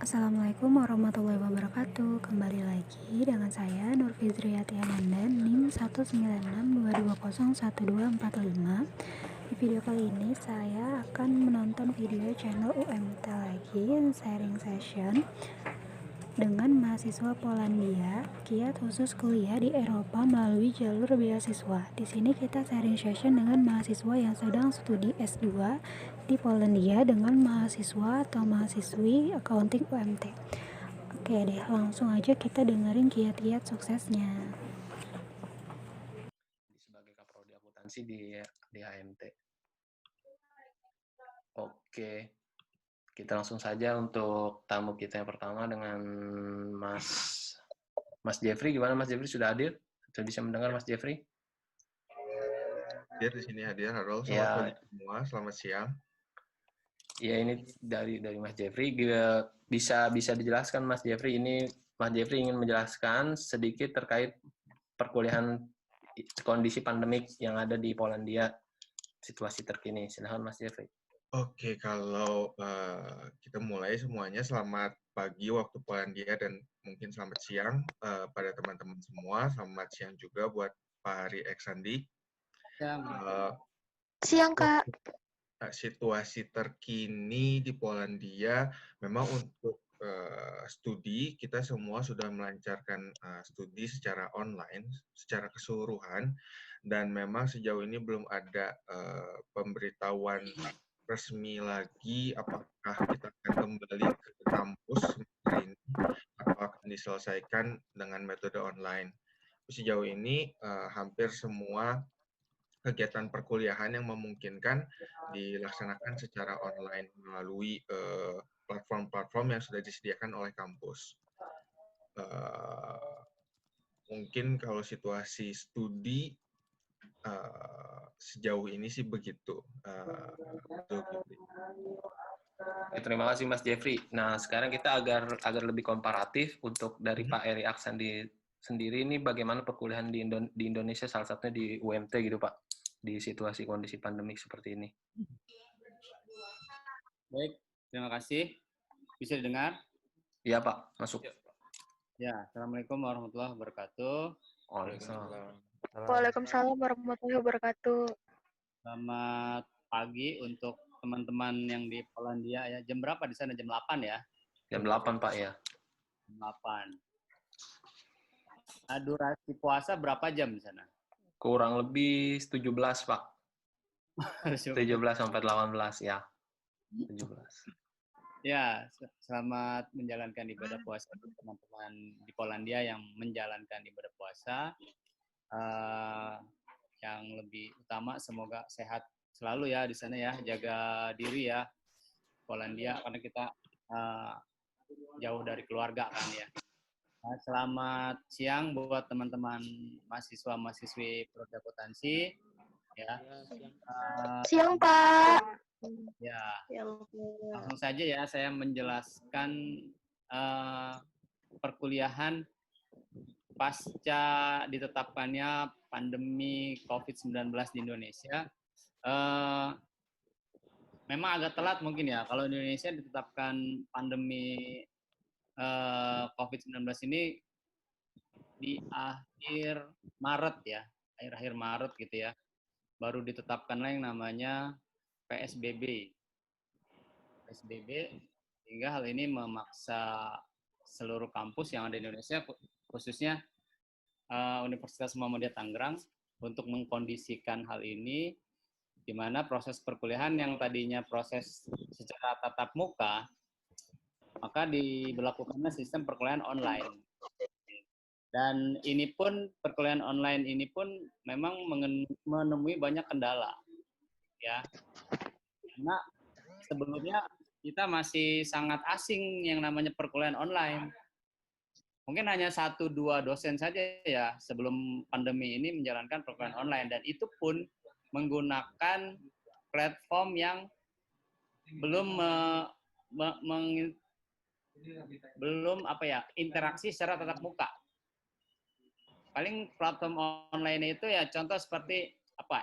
Assalamualaikum warahmatullahi wabarakatuh. Kembali lagi dengan saya Nur Fizriyati Ananda, NIM 19622011245. Di video kali ini saya akan menonton video channel UMT lagi, sharing session dengan mahasiswa Polandia, kiat khusus kuliah di Eropa melalui jalur beasiswa. Di sini kita sharing session dengan mahasiswa yang sedang studi S2 di Polandia dengan mahasiswa atau mahasiswi accounting UMT. Oke deh, langsung aja kita dengerin kiat-kiat suksesnya. Sebagai kaprodi akuntansi di HMT. Oke, kita langsung saja untuk tamu kita yang pertama dengan Mas Jeffrey. Gimana Mas Jeffrey, sudah hadir? Sudah bisa mendengar Mas Jeffrey? Hadir di sini hadir. Halo, selamat Ya, pagi semua. Selamat siang. ya ini dari Mas Jeffrey. Bisa dijelaskan Mas Jeffrey, ini Mas Jeffrey ingin menjelaskan sedikit terkait perkuliahan kondisi pandemik yang ada di Polandia, situasi terkini. Silahkan Mas Jeffrey. Oke, kalau kita mulai semuanya, selamat pagi waktu Polandia dan mungkin selamat siang pada teman-teman semua. Selamat siang juga buat Pak Hari Eksandi. Siang, Kak. Situasi terkini di Polandia, memang untuk studi, kita semua sudah melancarkan studi secara online, secara keseluruhan, dan memang sejauh ini belum ada pemberitahuan resmi lagi apakah kita akan kembali ke kampus semester ini atau akan diselesaikan dengan metode online. Sejauh ini hampir semua kegiatan perkuliahan yang memungkinkan dilaksanakan secara online melalui platform-platform yang sudah disediakan oleh kampus. Mungkin kalau situasi studi sejauh ini sih begitu. Terima kasih Mas Jeffrey. Nah, sekarang kita agar lebih komparatif untuk dari Pak Eri Aksandi sendiri, ini bagaimana perkuliahan di Indonesia, salah satunya di UMT gitu Pak, di situasi kondisi pandemik seperti ini. Baik, terima kasih. Bisa didengar? Iya Pak, masuk. Ya, Assalamualaikum warahmatullahi wabarakatuh. Waalaikumsalam warahmatullahi wabarakatuh. Selamat pagi untuk teman-teman yang di Polandia ya. Jam berapa di sana? Jam 8 ya? Jam 8 Pak ya. Jam 8. Nah, durasi puasa berapa jam di sana? Kurang lebih 17 Pak. 17 sampai 18 ya. 17. Ya, selamat menjalankan ibadah puasa untuk teman-teman di Polandia yang menjalankan ibadah puasa. Yang lebih utama semoga sehat selalu ya di sana ya, jaga diri ya Polandia karena kita jauh dari keluarga kan ya. Selamat siang buat teman-teman mahasiswa-mahasiswi Prodi Akuntansi ya. Siang, Pak. Ya, langsung saja ya saya menjelaskan perkuliahan pasca ditetapkannya pandemi COVID-19 di Indonesia. Memang agak telat mungkin ya, kalau di Indonesia ditetapkan pandemi COVID-19 ini di akhir Maret ya, akhir Maret gitu ya, baru ditetapkan yang namanya PSBB, sehingga hal ini memaksa seluruh kampus yang ada di Indonesia, khususnya Universitas Muhammadiyah Tangerang, untuk mengkondisikan hal ini, di mana proses perkuliahan yang tadinya proses secara tatap muka, maka diberlakukannya sistem perkuliahan online. Dan ini pun, perkuliahan online ini pun memang menemui banyak kendala. Ya. Karena sebelumnya kita masih sangat asing yang namanya perkuliahan online. Mungkin hanya 1-2 dosen saja ya sebelum pandemi ini menjalankan perkuliahan online, dan itu pun menggunakan platform yang belum interaksi secara tatap muka. Paling platform online itu ya contoh seperti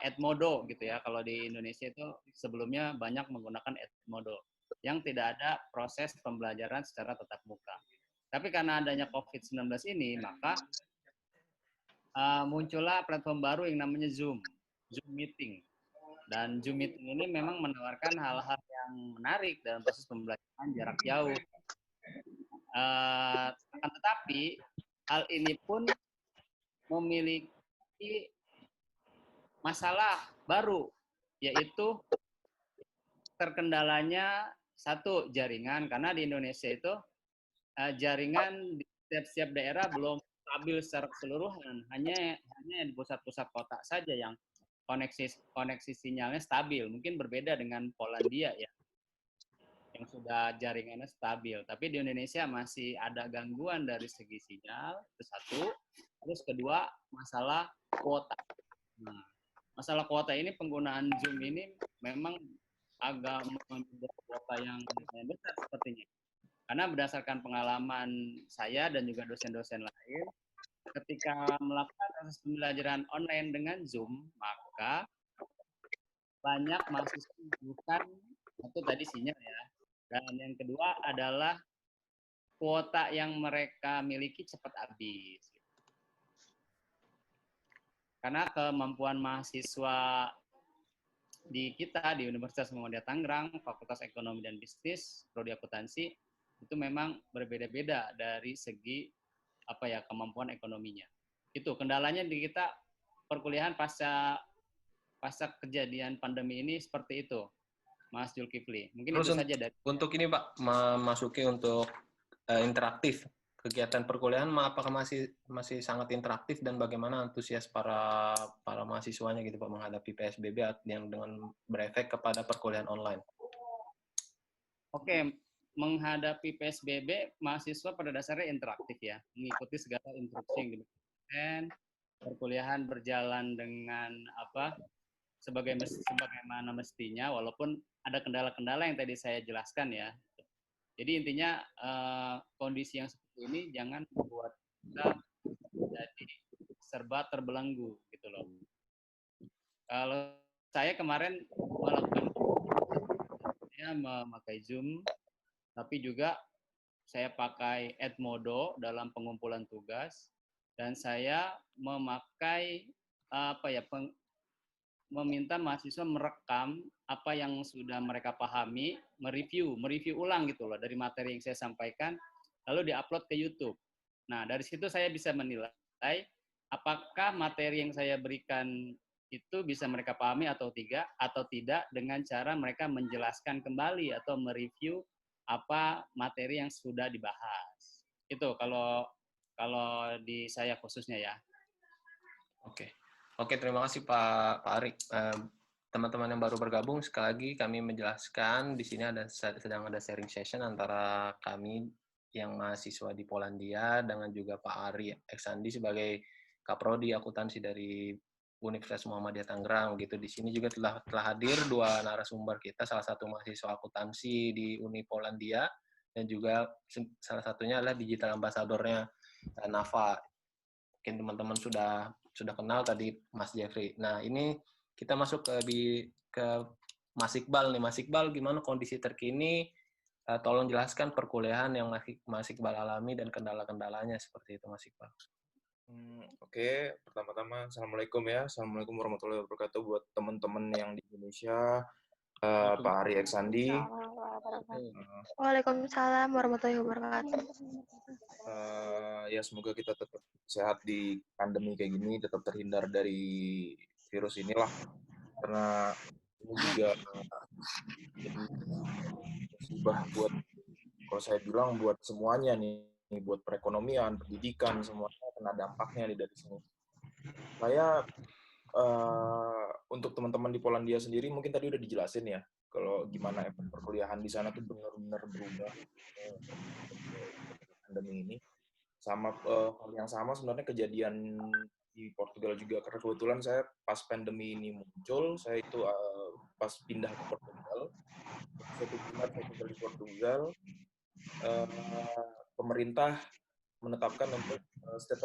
Edmodo gitu ya. Kalau di Indonesia itu sebelumnya banyak menggunakan Edmodo. yang tidak ada proses pembelajaran secara tatap muka. Tapi karena adanya COVID-19 ini, maka muncullah platform baru yang namanya Zoom Meeting. Dan Zoom Meeting ini memang menawarkan hal-hal yang menarik dalam proses pembelajaran jarak jauh. Akan tetapi, hal ini pun memiliki masalah baru, yaitu terkendalanya satu jaringan, karena di Indonesia itu jaringan di setiap daerah belum stabil secara keseluruhan, hanya di pusat-pusat kota saja yang koneksi sinyalnya stabil. Mungkin berbeda dengan Polandia ya, yang sudah jaringannya stabil. Tapi di Indonesia masih ada gangguan dari segi sinyal, itu satu. Terus kedua, masalah kuota. Nah, masalah kuota ini, penggunaan Zoom ini memang agak mengambil kuota yang besar sepertinya. Karena berdasarkan pengalaman saya dan juga dosen-dosen lain, ketika melakukan proses pembelajaran online dengan Zoom, maka banyak mahasiswa bukan satu tadi sinyal ya. Dan yang kedua adalah kuota yang mereka miliki cepat habis. Karena kemampuan mahasiswa di Universitas Muhammadiyah Tangerang, Fakultas Ekonomi dan Bisnis, Prodi Akuntansi, itu memang berbeda-beda dari segi kemampuan ekonominya. Itu kendalanya di kita perkuliahan pasca kejadian pandemi ini seperti itu, Mas Zulkifli. Mungkin terus itu saja dari untuk ini Pak, memasuki untuk interaktif kegiatan perkuliahan, apakah masih sangat interaktif dan bagaimana antusias para mahasiswanya gitu Pak menghadapi PSBB yang dengan berefek kepada perkuliahan online? Oke, menghadapi PSBB, mahasiswa pada dasarnya interaktif ya, mengikuti segala instruksi yang diberikan, perkuliahan berjalan dengan sebagaimana mestinya, walaupun ada kendala-kendala yang tadi saya jelaskan ya. Jadi intinya kondisi yang seperti ini jangan membuat kita jadi serba terbelenggu gitu loh. Kalau saya kemarin memakai Zoom, tapi juga saya pakai Edmodo dalam pengumpulan tugas, dan saya memakai meminta mahasiswa merekam apa yang sudah mereka pahami, mereview ulang gitu loh dari materi yang saya sampaikan, lalu diupload ke YouTube. Nah, dari situ saya bisa menilai apakah materi yang saya berikan itu bisa mereka pahami atau tidak dengan cara mereka menjelaskan kembali atau mereview apa materi yang sudah dibahas. Itu kalau di saya khususnya ya. Oke, terima kasih Pak Arik. Teman-teman yang baru bergabung, sekali lagi kami menjelaskan di sini sedang ada sharing session antara kami yang mahasiswa di Polandia dengan juga Pak Ari Eksandi sebagai Kaprodi Akuntansi dari Universitas Muhammadiyah Tangerang gitu. Di sini juga telah hadir dua narasumber kita, salah satu mahasiswa akuntansi di Uni Polandia dan juga salah satunya adalah digital ambassador-nya Nafa. Mungkin teman-teman sudah kenal tadi Mas Jeffrey. Nah, ini kita masuk ke Mas Iqbal nih. Mas Iqbal, gimana kondisi terkini? Tolong jelaskan perkuliahan yang Mas Iqbal alami dan kendala-kendalanya seperti itu, Mas Iqbal. Oke, pertama-tama Assalamualaikum ya. Assalamualaikum warahmatullahi wabarakatuh buat teman-teman yang di Indonesia. Pak Ari Eksandi. Waalaikumsalam warahmatullahi wabarakatuh. Ya semoga kita tetap sehat di pandemi kayak gini, tetap terhindar dari virus inilah. Karena ini juga musibah buat, kalau saya bilang buat semuanya nih, buat perekonomian, pendidikan, semuanya kena dampaknya dari sini. Saya untuk teman-teman di Polandia sendiri mungkin tadi udah dijelasin ya, kalau gimana efek perkuliahan di sana tuh benar-benar berubah pandemi ini. Sama hal yang sama sebenarnya kejadian di Portugal juga, karena kebetulan saya pas pandemi ini muncul, saya itu pas pindah ke Portugal, saya tinggal di Portugal, pemerintah menetapkan untuk state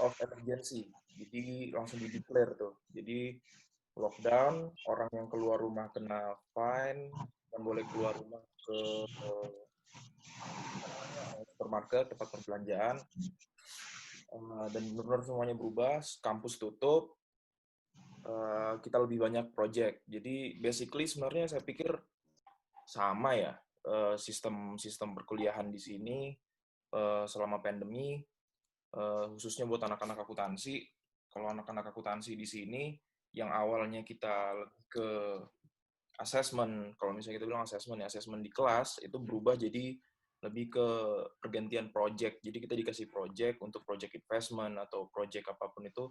of emergency, jadi langsung di-declare tuh. Jadi lockdown, orang yang keluar rumah kena fine, dan boleh keluar rumah ke supermarket, tempat perbelanjaan, dan benar-benar semuanya berubah, kampus tutup, kita lebih banyak project. Jadi basically sebenarnya saya pikir sama ya sistem perkuliahan di sini selama pandemi, khususnya buat anak-anak akuntansi. Kalau anak-anak akuntansi di sini yang awalnya kita lebih ke assessment, kalau misalnya kita bilang assessment ya, assessment di kelas itu berubah jadi lebih ke pergantian project. Jadi kita dikasih project untuk project investment atau project apapun itu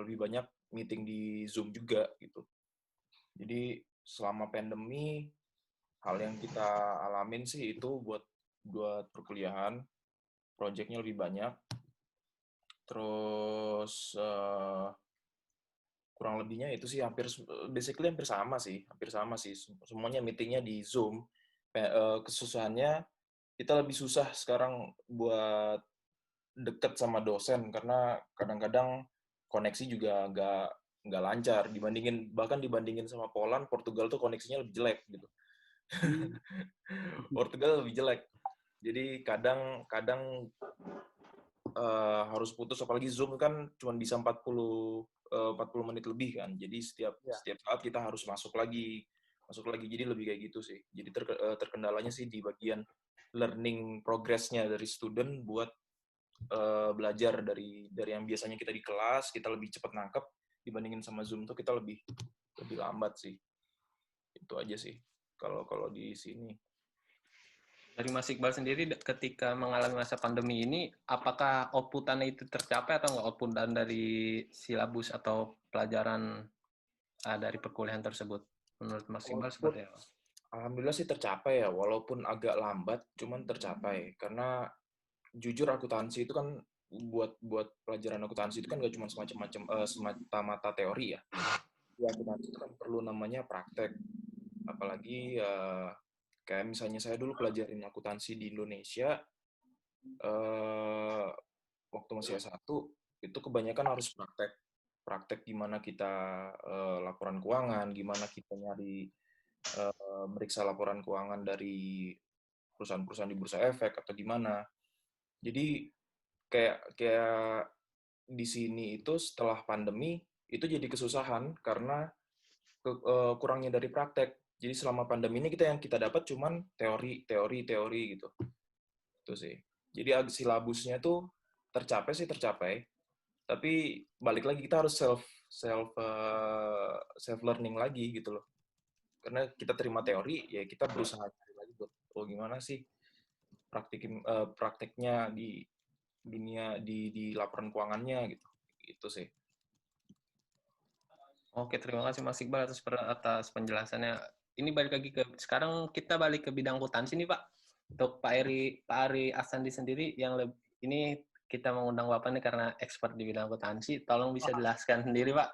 lebih banyak meeting di Zoom juga gitu. Jadi selama pandemi hal yang kita alamin sih itu buat perkuliahan, projectnya lebih banyak. Terus kurang lebihnya itu sih basically hampir sama sih. Semuanya meetingnya di Zoom. Kesusahannya kita lebih susah sekarang buat deket sama dosen karena kadang-kadang koneksi juga nggak lancar bahkan dibandingin sama Poland, Portugal tuh koneksinya lebih jelek gitu. Portugal lebih jelek. Jadi kadang harus putus, apalagi Zoom kan cuma bisa 40 menit lebih kan. Jadi setiap saat kita harus masuk lagi. Jadi lebih kayak gitu sih. Jadi terkendalanya sih di bagian learning progress-nya dari student buat belajar dari yang biasanya kita di kelas, kita lebih cepat nangkep dibandingin sama Zoom tuh kita lebih lambat sih. Itu aja sih kalau di sini. Dari Mas Iqbal sendiri ketika mengalami masa pandemi ini, apakah outputannya itu tercapai atau nggak outputan dari silabus atau pelajaran dari perkuliahan tersebut? Menurut Mas Iqbal seperti apa? Alhamdulillah sih tercapai ya, walaupun agak lambat, cuman tercapai. Karena jujur akuntansi itu kan buat pelajaran akuntansi itu kan gak cuma semata-mata teori ya. Akuntansi itu kan perlu namanya praktek. Apalagi kayak misalnya saya dulu pelajarin akuntansi di Indonesia, waktu masih S1, itu kebanyakan harus praktek. Praktek gimana kita laporan keuangan, gimana kita nyari meriksa laporan keuangan dari perusahaan-perusahaan di bursa efek atau gimana. Jadi kayak di sini itu setelah pandemi itu jadi kesusahan karena kurangnya dari praktek. Jadi selama pandemi ini yang kita dapat cuman teori gitu. Itu sih. Jadi silabusnya tuh tercapai, tapi balik lagi kita harus self learning lagi gitu loh. Karena kita terima teori, ya kita berusaha cari lagi buat gimana sih prakteknya di dunia di laporan keuangannya gitu. Itu sih. Oke, terima kasih Mas Iqbal atas penjelasannya. Ini sekarang kita balik ke bidang akuntansi nih Pak. Untuk Pak Ari Asandi sendiri ini kita mengundang Bapak nih karena expert di bidang akuntansi. Tolong bisa jelaskan sendiri Pak,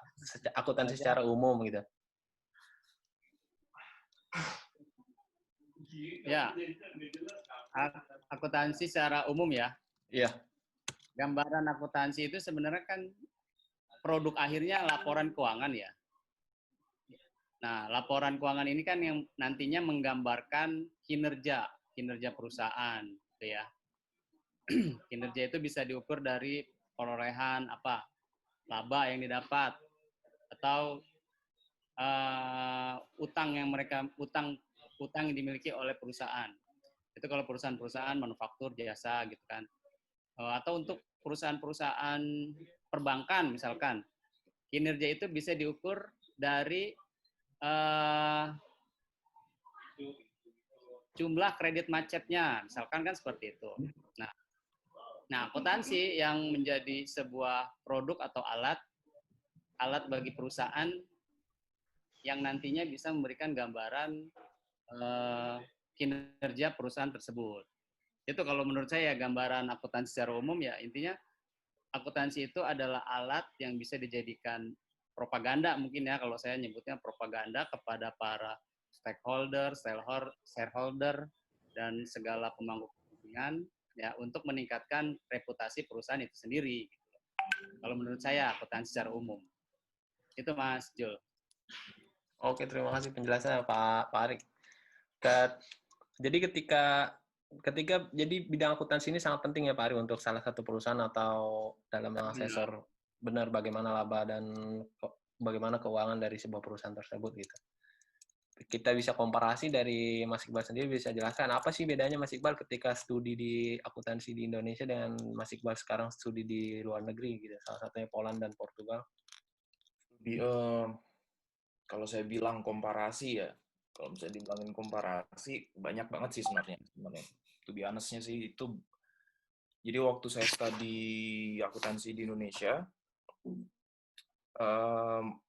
akuntansi secara umum gitu. Ya, akuntansi secara umum ya. Iya. Gambaran akuntansi itu sebenarnya kan produk akhirnya laporan keuangan ya. Nah, laporan keuangan ini kan yang nantinya menggambarkan kinerja perusahaan, gitu ya. Kinerja itu bisa diukur dari perolehan laba yang didapat atau utang yang dimiliki oleh perusahaan. Itu kalau perusahaan-perusahaan manufaktur, jasa gitu kan. Atau untuk perusahaan-perusahaan perbankan misalkan, kinerja itu bisa diukur dari jumlah kredit macetnya, misalkan kan seperti itu. Nah, akuntansi yang menjadi sebuah produk atau alat bagi perusahaan yang nantinya bisa memberikan gambaran kinerja perusahaan tersebut. Itu kalau menurut saya gambaran akuntansi secara umum ya, intinya akuntansi itu adalah alat yang bisa dijadikan propaganda mungkin ya, kalau saya nyebutnya propaganda kepada para stakeholder, shareholder, dan segala pemangku kepentingan ya untuk meningkatkan reputasi perusahaan itu sendiri. Kalau menurut saya akuntansi secara umum. Itu Mas Jul. Oke, terima kasih penjelasannya Pak Arik. Jadi ketika jadi bidang akuntansi ini sangat penting ya Pak Ari untuk salah satu perusahaan atau dalam mengasesor benar bagaimana laba dan bagaimana keuangan dari sebuah perusahaan tersebut gitu. Kita bisa komparasi dari Mas Iqbal sendiri, bisa jelaskan apa sih bedanya Mas Iqbal ketika studi di akuntansi di Indonesia dengan Mas Iqbal sekarang studi di luar negeri gitu, salah satunya Poland dan Portugal. Kalau saya bilang komparasi ya, kalau misalnya dibilangin komparasi, banyak banget sih sebenarnya. To be honest-nya sih, itu jadi waktu saya studi akuntansi di Indonesia,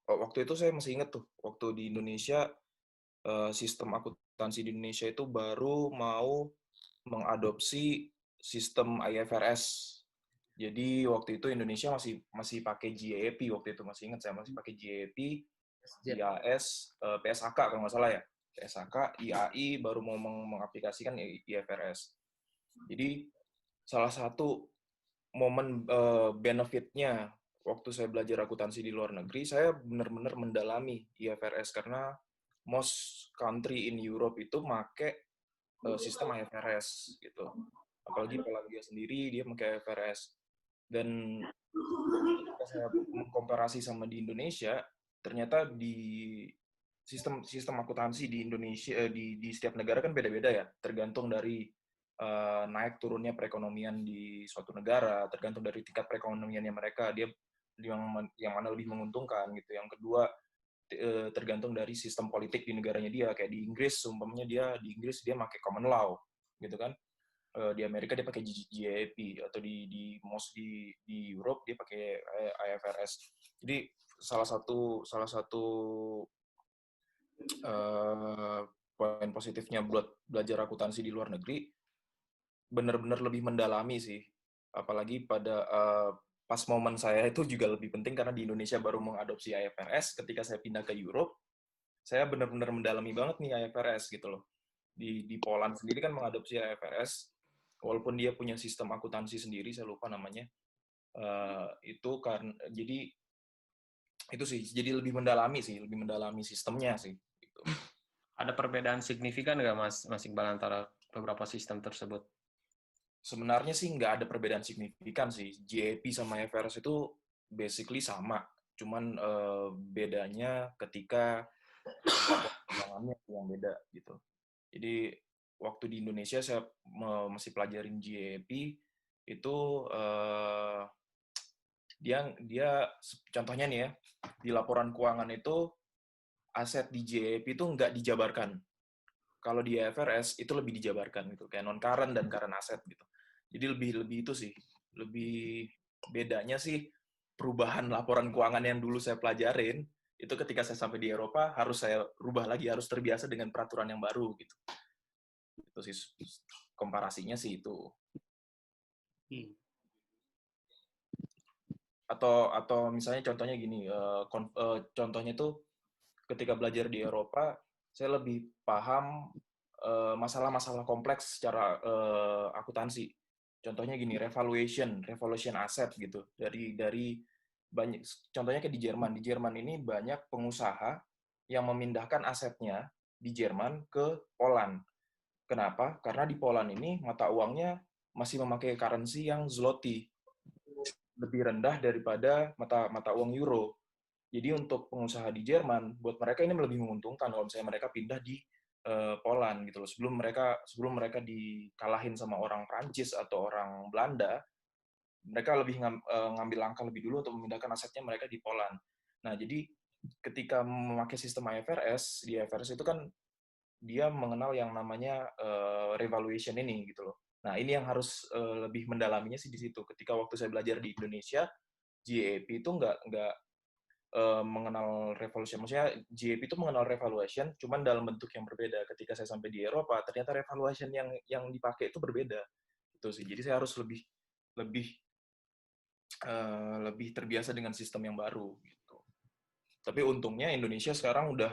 waktu itu saya masih ingat tuh, waktu di Indonesia, sistem akuntansi di Indonesia itu baru mau mengadopsi sistem IFRS. Jadi waktu itu Indonesia masih pakai GAAP, waktu itu masih ingat saya masih pakai GAAP, IAS, PSAK kalau nggak salah ya. PSAK, IAI baru mau mengaplikasikan IFRS. Jadi salah satu momen benefitnya waktu saya belajar akuntansi di luar negeri, saya benar-benar mendalami IFRS karena most country in Europe itu make sistem IFRS gitu. Apalagi Polandia sendiri dia pakai IFRS. Dan ketika saya mengkomparasi sama di Indonesia, ternyata di sistem akuntansi di Indonesia di setiap negara kan beda-beda ya, tergantung dari naik turunnya perekonomian di suatu negara, tergantung dari tingkat perekonomiannya mereka, dia yang mana lebih menguntungkan gitu. Yang kedua tergantung dari sistem politik di negaranya dia, kayak di Inggris umpamanya di Inggris dia pakai common law gitu kan. Di Amerika dia pakai GAAP, atau di Europe dia pakai IFRS. Jadi salah satu poin positifnya buat belajar akuntansi di luar negeri, benar-benar lebih mendalami sih. Apalagi pada pas momen saya itu juga lebih penting karena di Indonesia baru mengadopsi IFRS. Ketika saya pindah ke Europe, saya benar-benar mendalami banget nih IFRS gitu loh. Di Poland sendiri kan mengadopsi IFRS, walaupun dia punya sistem akuntansi sendiri, saya lupa namanya. Itu karena jadi itu sih, jadi lebih mendalami sistemnya sih. Gitu. Ada perbedaan signifikan nggak Mas Iqbal antara beberapa sistem tersebut? Sebenarnya sih nggak ada perbedaan signifikan sih. GAAP sama IFRS itu basically sama, cuman bedanya ketika keuangannya yang beda gitu. Jadi waktu di Indonesia saya masih pelajarin GAAP itu dia contohnya nih ya, di laporan keuangan itu aset di GAAP itu nggak dijabarkan. Kalau di IFRS itu lebih dijabarkan gitu, kayak non current dan current asset gitu. Jadi lebih itu sih, lebih bedanya sih perubahan laporan keuangan yang dulu saya pelajarin itu ketika saya sampai di Eropa harus saya rubah lagi, harus terbiasa dengan peraturan yang baru gitu. Itu sih komparasinya sih itu. Atau misalnya contohnya gini, contohnya itu ketika belajar di Eropa saya lebih paham masalah-masalah kompleks secara akuntansi. Contohnya gini, revaluation aset gitu. Dari banyak, contohnya kayak di Jerman. Di Jerman ini banyak pengusaha yang memindahkan asetnya di Jerman ke Poland. Kenapa? Karena di Poland ini mata uangnya masih memakai currency yang zloty, lebih rendah daripada mata uang euro. Jadi untuk pengusaha di Jerman, buat mereka ini lebih menguntungkan kalau misalnya mereka pindah di Poland gitu loh. Sebelum mereka dikalahin sama orang Prancis atau orang Belanda, mereka lebih ngambil langkah lebih dulu untuk memindahkan asetnya mereka di Poland. Nah, jadi ketika memakai sistem IFRS, di IFRS itu kan dia mengenal yang namanya revaluation ini gitu loh. Nah, ini yang harus lebih mendalaminya sih di situ. Ketika waktu saya belajar di Indonesia, GAAP itu nggak mengenal revaluation. Maksudnya GAAP itu mengenal revaluation, cuman dalam bentuk yang berbeda. Ketika saya sampai di Eropa, ternyata revaluation yang dipakai itu berbeda. Itu sih. Jadi saya harus lebih terbiasa dengan sistem yang baru. Gitu. Tapi untungnya Indonesia sekarang udah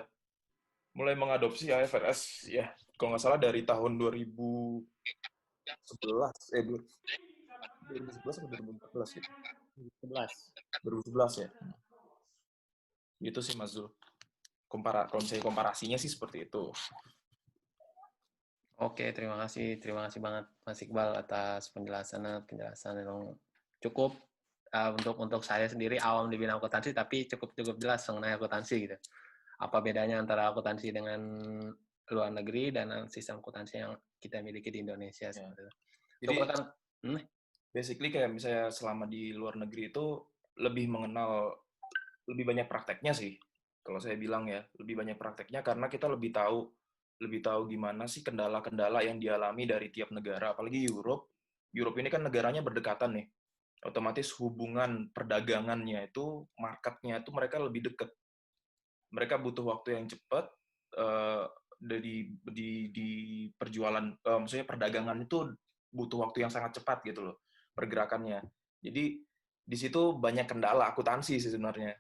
mulai mengadopsi IFRS ya. Kalau nggak salah dari tahun 2011, 2011 atau 2014 gitu. 2011 ya. Gitu sih Mas Zul. Kalau misalnya komparasinya sih seperti itu. Oke, terima kasih banget Mas Iqbal atas penjelasan yang cukup untuk saya sendiri awam di bidang akuntansi, tapi cukup jelas mengenai akuntansi gitu. Apa bedanya antara akuntansi dengan luar negeri dan sistem akuntansi yang kita miliki di Indonesia seperti itu. Jadi Untuk basically kayak misalnya selama di luar negeri itu lebih banyak prakteknya sih. Kalau saya bilang ya, lebih banyak prakteknya karena kita lebih tahu gimana sih kendala-kendala yang dialami dari tiap negara, apalagi Europe. Europe ini kan negaranya berdekatan nih. Otomatis hubungan perdagangannya itu, marketnya itu mereka lebih dekat. Mereka butuh waktu yang cepat di perjualan, maksudnya perdagangan itu butuh waktu yang sangat cepat gitu loh pergerakannya. Jadi di situ banyak kendala akuntansi sih sebenarnya.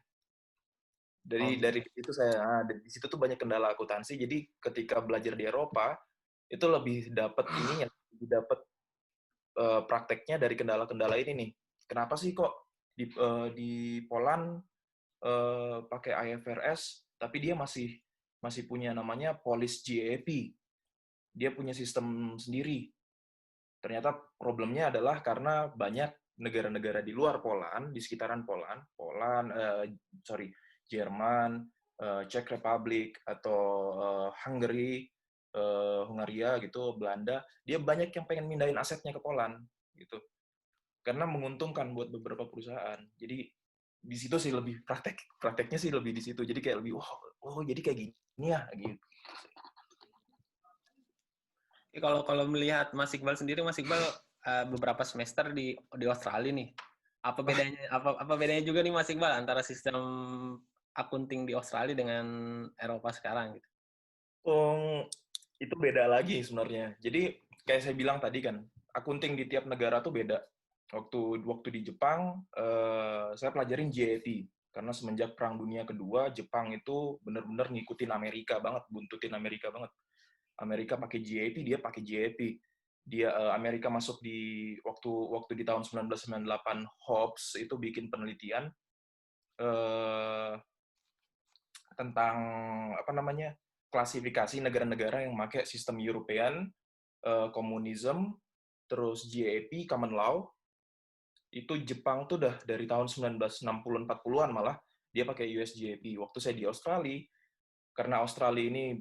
Dari di situ tuh banyak kendala akuntansi. Jadi ketika belajar di Eropa itu lebih dapat prakteknya dari kendala-kendala ini nih. Kenapa sih kok di Poland pakai IFRS tapi dia masih punya namanya Polish GAAP. Dia punya sistem sendiri. Ternyata problemnya adalah karena banyak negara-negara di luar Poland, di sekitaran Jerman, Czech Republic atau Hungary, Hungaria gitu, Belanda, dia banyak yang pengen mindahin asetnya ke Poland gitu. Karena menguntungkan buat beberapa perusahaan. Jadi di situ sih lebih prakteknya sih lebih di situ. Jadi kayak lebih jadi kayak gini ya gitu. Kalau melihat Mas Iqbal sendiri, Mas Iqbal beberapa semester di Australia nih. Apa bedanya juga nih Mas Iqbal antara sistem akunting di Australia dengan Eropa sekarang gitu? Itu beda lagi sebenarnya. Jadi kayak saya bilang tadi kan, akunting di tiap negara tuh beda. Waktu di Jepang, saya pelajarin GAAP. Karena semenjak Perang Dunia Kedua, Jepang itu benar-benar ngikutin Amerika banget, buntutin Amerika banget. Amerika pakai GAAP, dia pakai GAAP. Amerika masuk waktu di tahun 1998, Hobbes itu bikin penelitian tentang klasifikasi negara-negara yang pakai sistem European, komunisme, terus GAAP, common law. Itu Jepang tuh udah dari tahun 1960-40-an malah dia pakai US GAAP. Waktu saya di Australia, karena Australia ini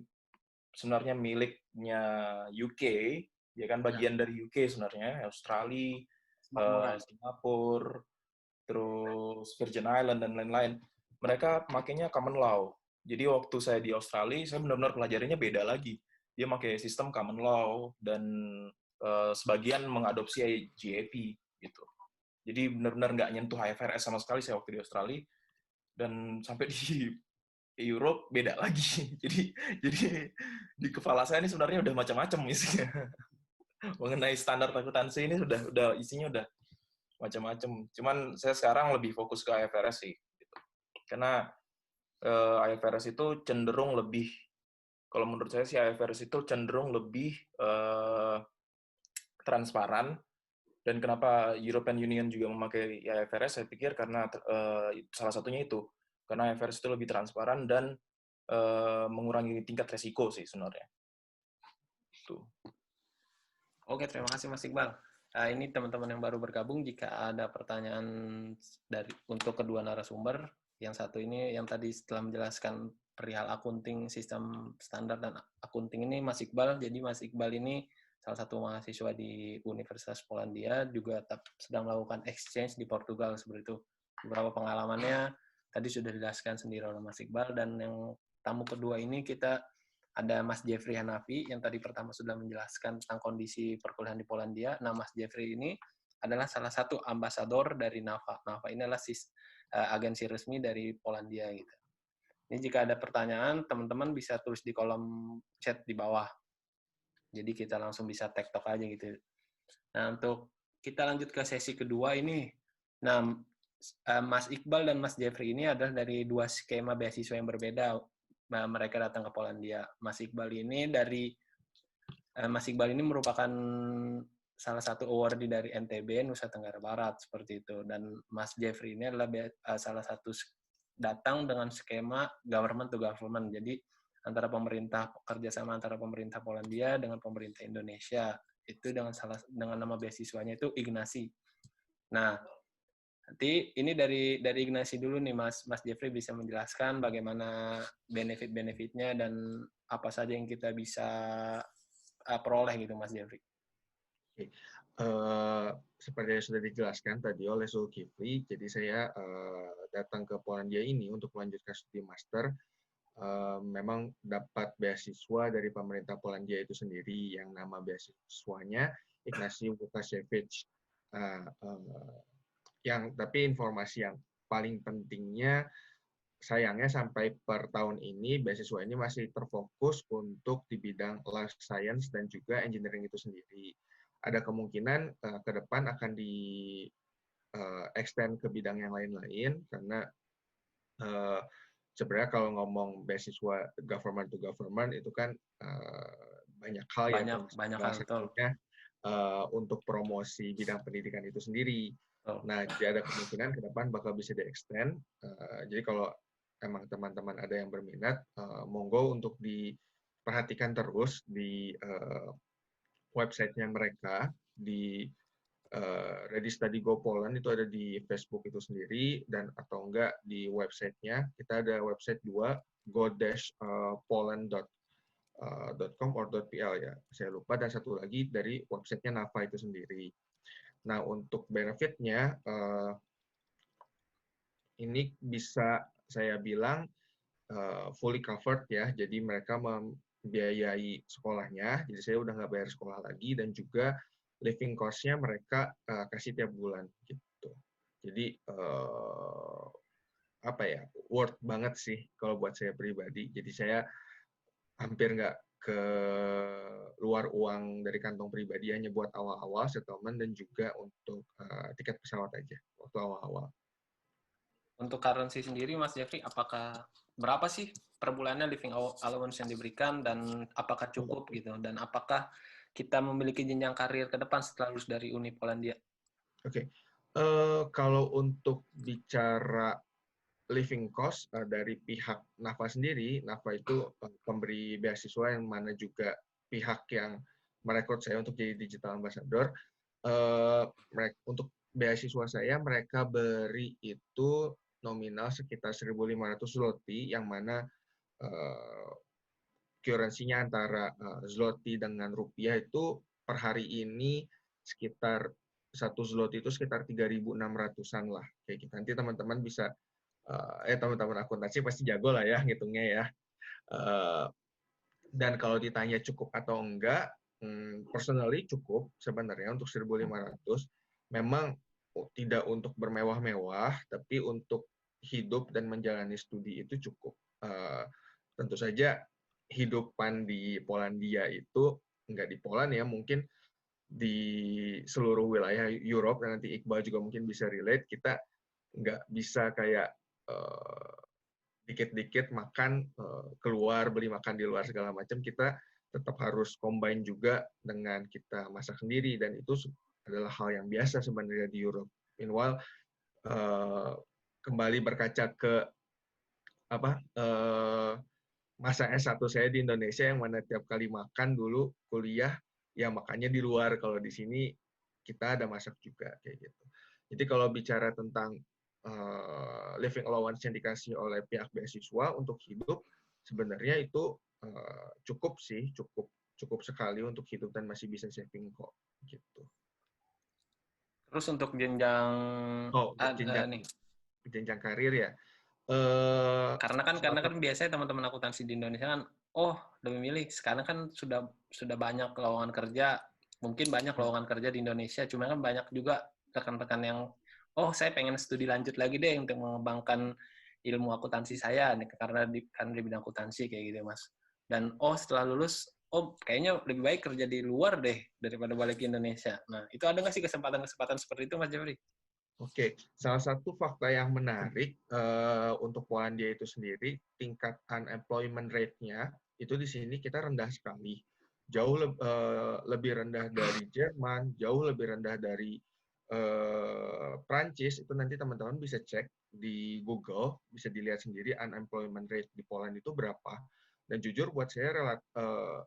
sebenarnya miliknya UK, ya kan bagian dari UK sebenarnya, Australia, Singapura, terus Virgin Island dan lain-lain. Mereka makainya common law. Jadi waktu saya di Australia, saya benar-benar pelajarinya beda lagi. Dia pakai sistem common law dan sebagian mengadopsi GAAP gitu. Jadi benar-benar nggak nyentuh IFRS sama sekali saya waktu di Australia. Dan sampai di Europe beda lagi. Jadi di kepala saya ini sebenarnya udah macam-macam isinya. Mengenai standar akuntansi ini udah isinya udah macam-macam. Cuman saya sekarang lebih fokus ke IFRS sih. Gitu. Karena IFRS itu cenderung lebih, kalau menurut saya sih IFRS itu cenderung lebih transparan. Dan kenapa European Union juga memakai IFRS, saya pikir karena salah satunya itu. Karena IFRS itu lebih transparan dan mengurangi tingkat resiko sih sebenarnya. Tuh. Oke, terima kasih Mas Iqbal. Ini teman-teman yang baru bergabung, jika ada pertanyaan untuk kedua narasumber, yang satu ini yang tadi setelah menjelaskan perihal akunting, sistem standar dan akunting ini Mas Iqbal. Jadi Mas Iqbal ini salah satu mahasiswa di Universitas Polandia, juga sedang melakukan exchange di Portugal seperti itu. Beberapa pengalamannya tadi sudah dijelaskan sendiri oleh Mas Iqbal, dan yang tamu kedua ini kita ada Mas Jeffrey Hanafi yang tadi pertama sudah menjelaskan tentang kondisi perkuliahan di Polandia. Nah, Mas Jeffrey ini adalah salah satu ambasador dari NAFA. NAFA ini adalah agensi resmi dari Polandia gitu. Ini jika ada pertanyaan, teman-teman bisa tulis di kolom chat di bawah. Jadi kita langsung bisa tektok aja gitu. Nah, untuk kita lanjut ke sesi kedua ini. Nah, Mas Iqbal dan Mas Jeffrey ini adalah dari dua skema beasiswa yang berbeda. Mereka datang ke Polandia. Mas Iqbal ini merupakan salah satu awardee dari NTB, Nusa Tenggara Barat, seperti itu. Dan Mas Jeffrey ini adalah salah satu datang dengan skema government to government. Jadi antara pemerintah, kerjasama antara pemerintah Polandia dengan pemerintah Indonesia. Itu dengan nama beasiswanya itu Ignasi. Nah, nanti ini dari Ignasi dulu nih Mas Jeffrey bisa menjelaskan bagaimana benefit-benefitnya dan apa saja yang kita bisa peroleh gitu Mas Jeffrey. Oke. Seperti yang sudah dijelaskan tadi oleh Zulkifli, jadi saya datang ke Polandia ini untuk melanjutkan studi master. Memang dapat beasiswa dari pemerintah Polandia itu sendiri, yang nama beasiswanya Ignacy Łukasiewicz. Tapi informasi yang paling pentingnya, sayangnya sampai per tahun ini beasiswa ini masih terfokus untuk di bidang life science dan juga engineering itu sendiri. Ada kemungkinan ke depan akan di extend ke bidang yang lain-lain, karena sebenarnya kalau ngomong beasiswa government to government itu kan banyak hal banyak hal untuk promosi bidang pendidikan itu sendiri. Nah, jadi ada kemungkinan ke depan bakal bisa di-extend. Jadi kalau emang teman-teman ada yang berminat, monggo untuk diperhatikan terus di website-nya mereka, di Ready Study Go Poland itu ada di Facebook itu sendiri, dan atau enggak di website-nya. Kita ada website 2, go-poland.com or .pl ya, saya lupa, dan satu lagi dari website-nya NAFA itu sendiri. Nah, untuk benefit-nya, ini bisa saya bilang fully covered ya, jadi mereka membiayai sekolahnya, jadi saya udah nggak bayar sekolah lagi, dan juga living cost-nya mereka kasih tiap bulan gitu. Jadi worth banget sih kalau buat saya pribadi. Jadi saya hampir nggak keluar uang dari kantong pribadi, hanya buat awal-awal settlement dan juga untuk tiket pesawat aja waktu awal-awal. Untuk currency sendiri, Mas Jeffrey, apakah berapa sih per bulannya living allowance yang diberikan, dan apakah cukup gitu, dan apakah kita memiliki jenjang karir ke depan setelah lulus dari Uni Polandia? Oke. Kalau untuk bicara living cost dari pihak NAFA sendiri, NAFA itu pemberi beasiswa yang mana juga pihak yang merekrut saya untuk jadi digital ambassador. Untuk beasiswa saya, mereka beri itu nominal sekitar 1.500 zloty, yang mana currency-nya antara zloty dengan rupiah itu per hari ini sekitar 1 zloty itu sekitar 3.600-an lah. Kayak gitu. Nanti teman-teman bisa, teman-teman akuntansi pasti jago lah ya ngitungnya ya. Dan kalau ditanya cukup atau enggak, personally cukup sebenarnya untuk 1.500. Memang tidak untuk bermewah-mewah, tapi untuk hidup dan menjalani studi itu cukup. Tentu saja hidupan di Polandia itu, enggak di Poland ya, mungkin di seluruh wilayah Europe, dan nanti Iqbal juga mungkin bisa relate, kita nggak bisa kayak dikit-dikit makan keluar, beli makan di luar segala macam. Kita tetap harus combine juga dengan kita masak sendiri, dan itu adalah hal yang biasa sebenarnya di Europe. Meanwhile, kembali berkaca ke masa S1 saya di Indonesia, yang mana tiap kali makan dulu kuliah ya makannya di luar. Kalau di sini kita ada masak juga kayak gitu. Jadi kalau bicara tentang living allowance yang dikasih oleh pihak beasiswa untuk hidup, sebenarnya itu cukup sih, cukup sekali untuk hidup dan masih bisa saving kok gitu. Terus untuk jenjang jenjang karir ya. Karena kan biasanya teman-teman akuntansi di Indonesia kan, lebih milih sekarang kan sudah banyak lowongan kerja, mungkin banyak lowongan kerja di Indonesia, cuma kan banyak juga rekan-rekan yang saya pengen studi lanjut lagi deh untuk mengembangkan ilmu akuntansi saya karena di bidang akuntansi kayak gitu Mas. Dan setelah lulus kayaknya lebih baik kerja di luar deh daripada balik ke Indonesia. Nah, itu ada nggak sih kesempatan-kesempatan seperti itu Mas Jeffrey? Oke, salah satu fakta yang menarik untuk Polandia itu sendiri, tingkat unemployment rate-nya itu di sini kita rendah sekali. Jauh lebih rendah dari Jerman, jauh lebih rendah dari Prancis itu nanti teman-teman bisa cek di Google, bisa dilihat sendiri unemployment rate di Poland itu berapa. Dan jujur buat saya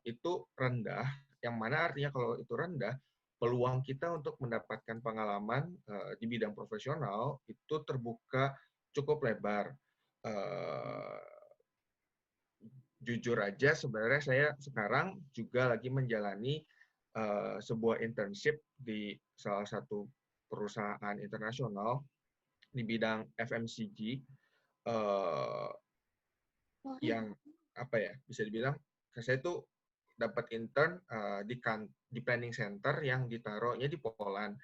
itu rendah, yang mana artinya kalau itu rendah, peluang kita untuk mendapatkan pengalaman di bidang profesional itu terbuka cukup lebar. Jujur aja sebenarnya saya sekarang juga lagi menjalani sebuah internship di salah satu perusahaan internasional di bidang FMCG yang apa ya, bisa dibilang saya tuh dapat intern di planning center yang ditaruhnya di Poland,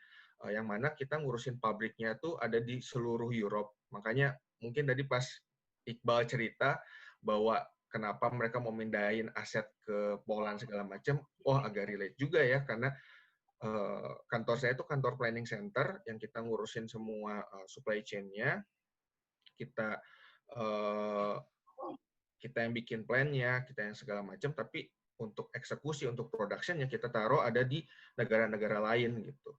yang mana kita ngurusin pabriknya tuh ada di seluruh Europe. Makanya mungkin tadi pas Iqbal cerita bahwa kenapa mereka mau mindahin aset ke Poland segala macam, agak relate juga ya, karena kantor saya itu kantor planning center yang kita ngurusin semua supply chain-nya, kita yang bikin plan-nya, kita yang segala macam, tapi untuk eksekusi, untuk production-nya kita taruh ada di negara-negara lain gitu.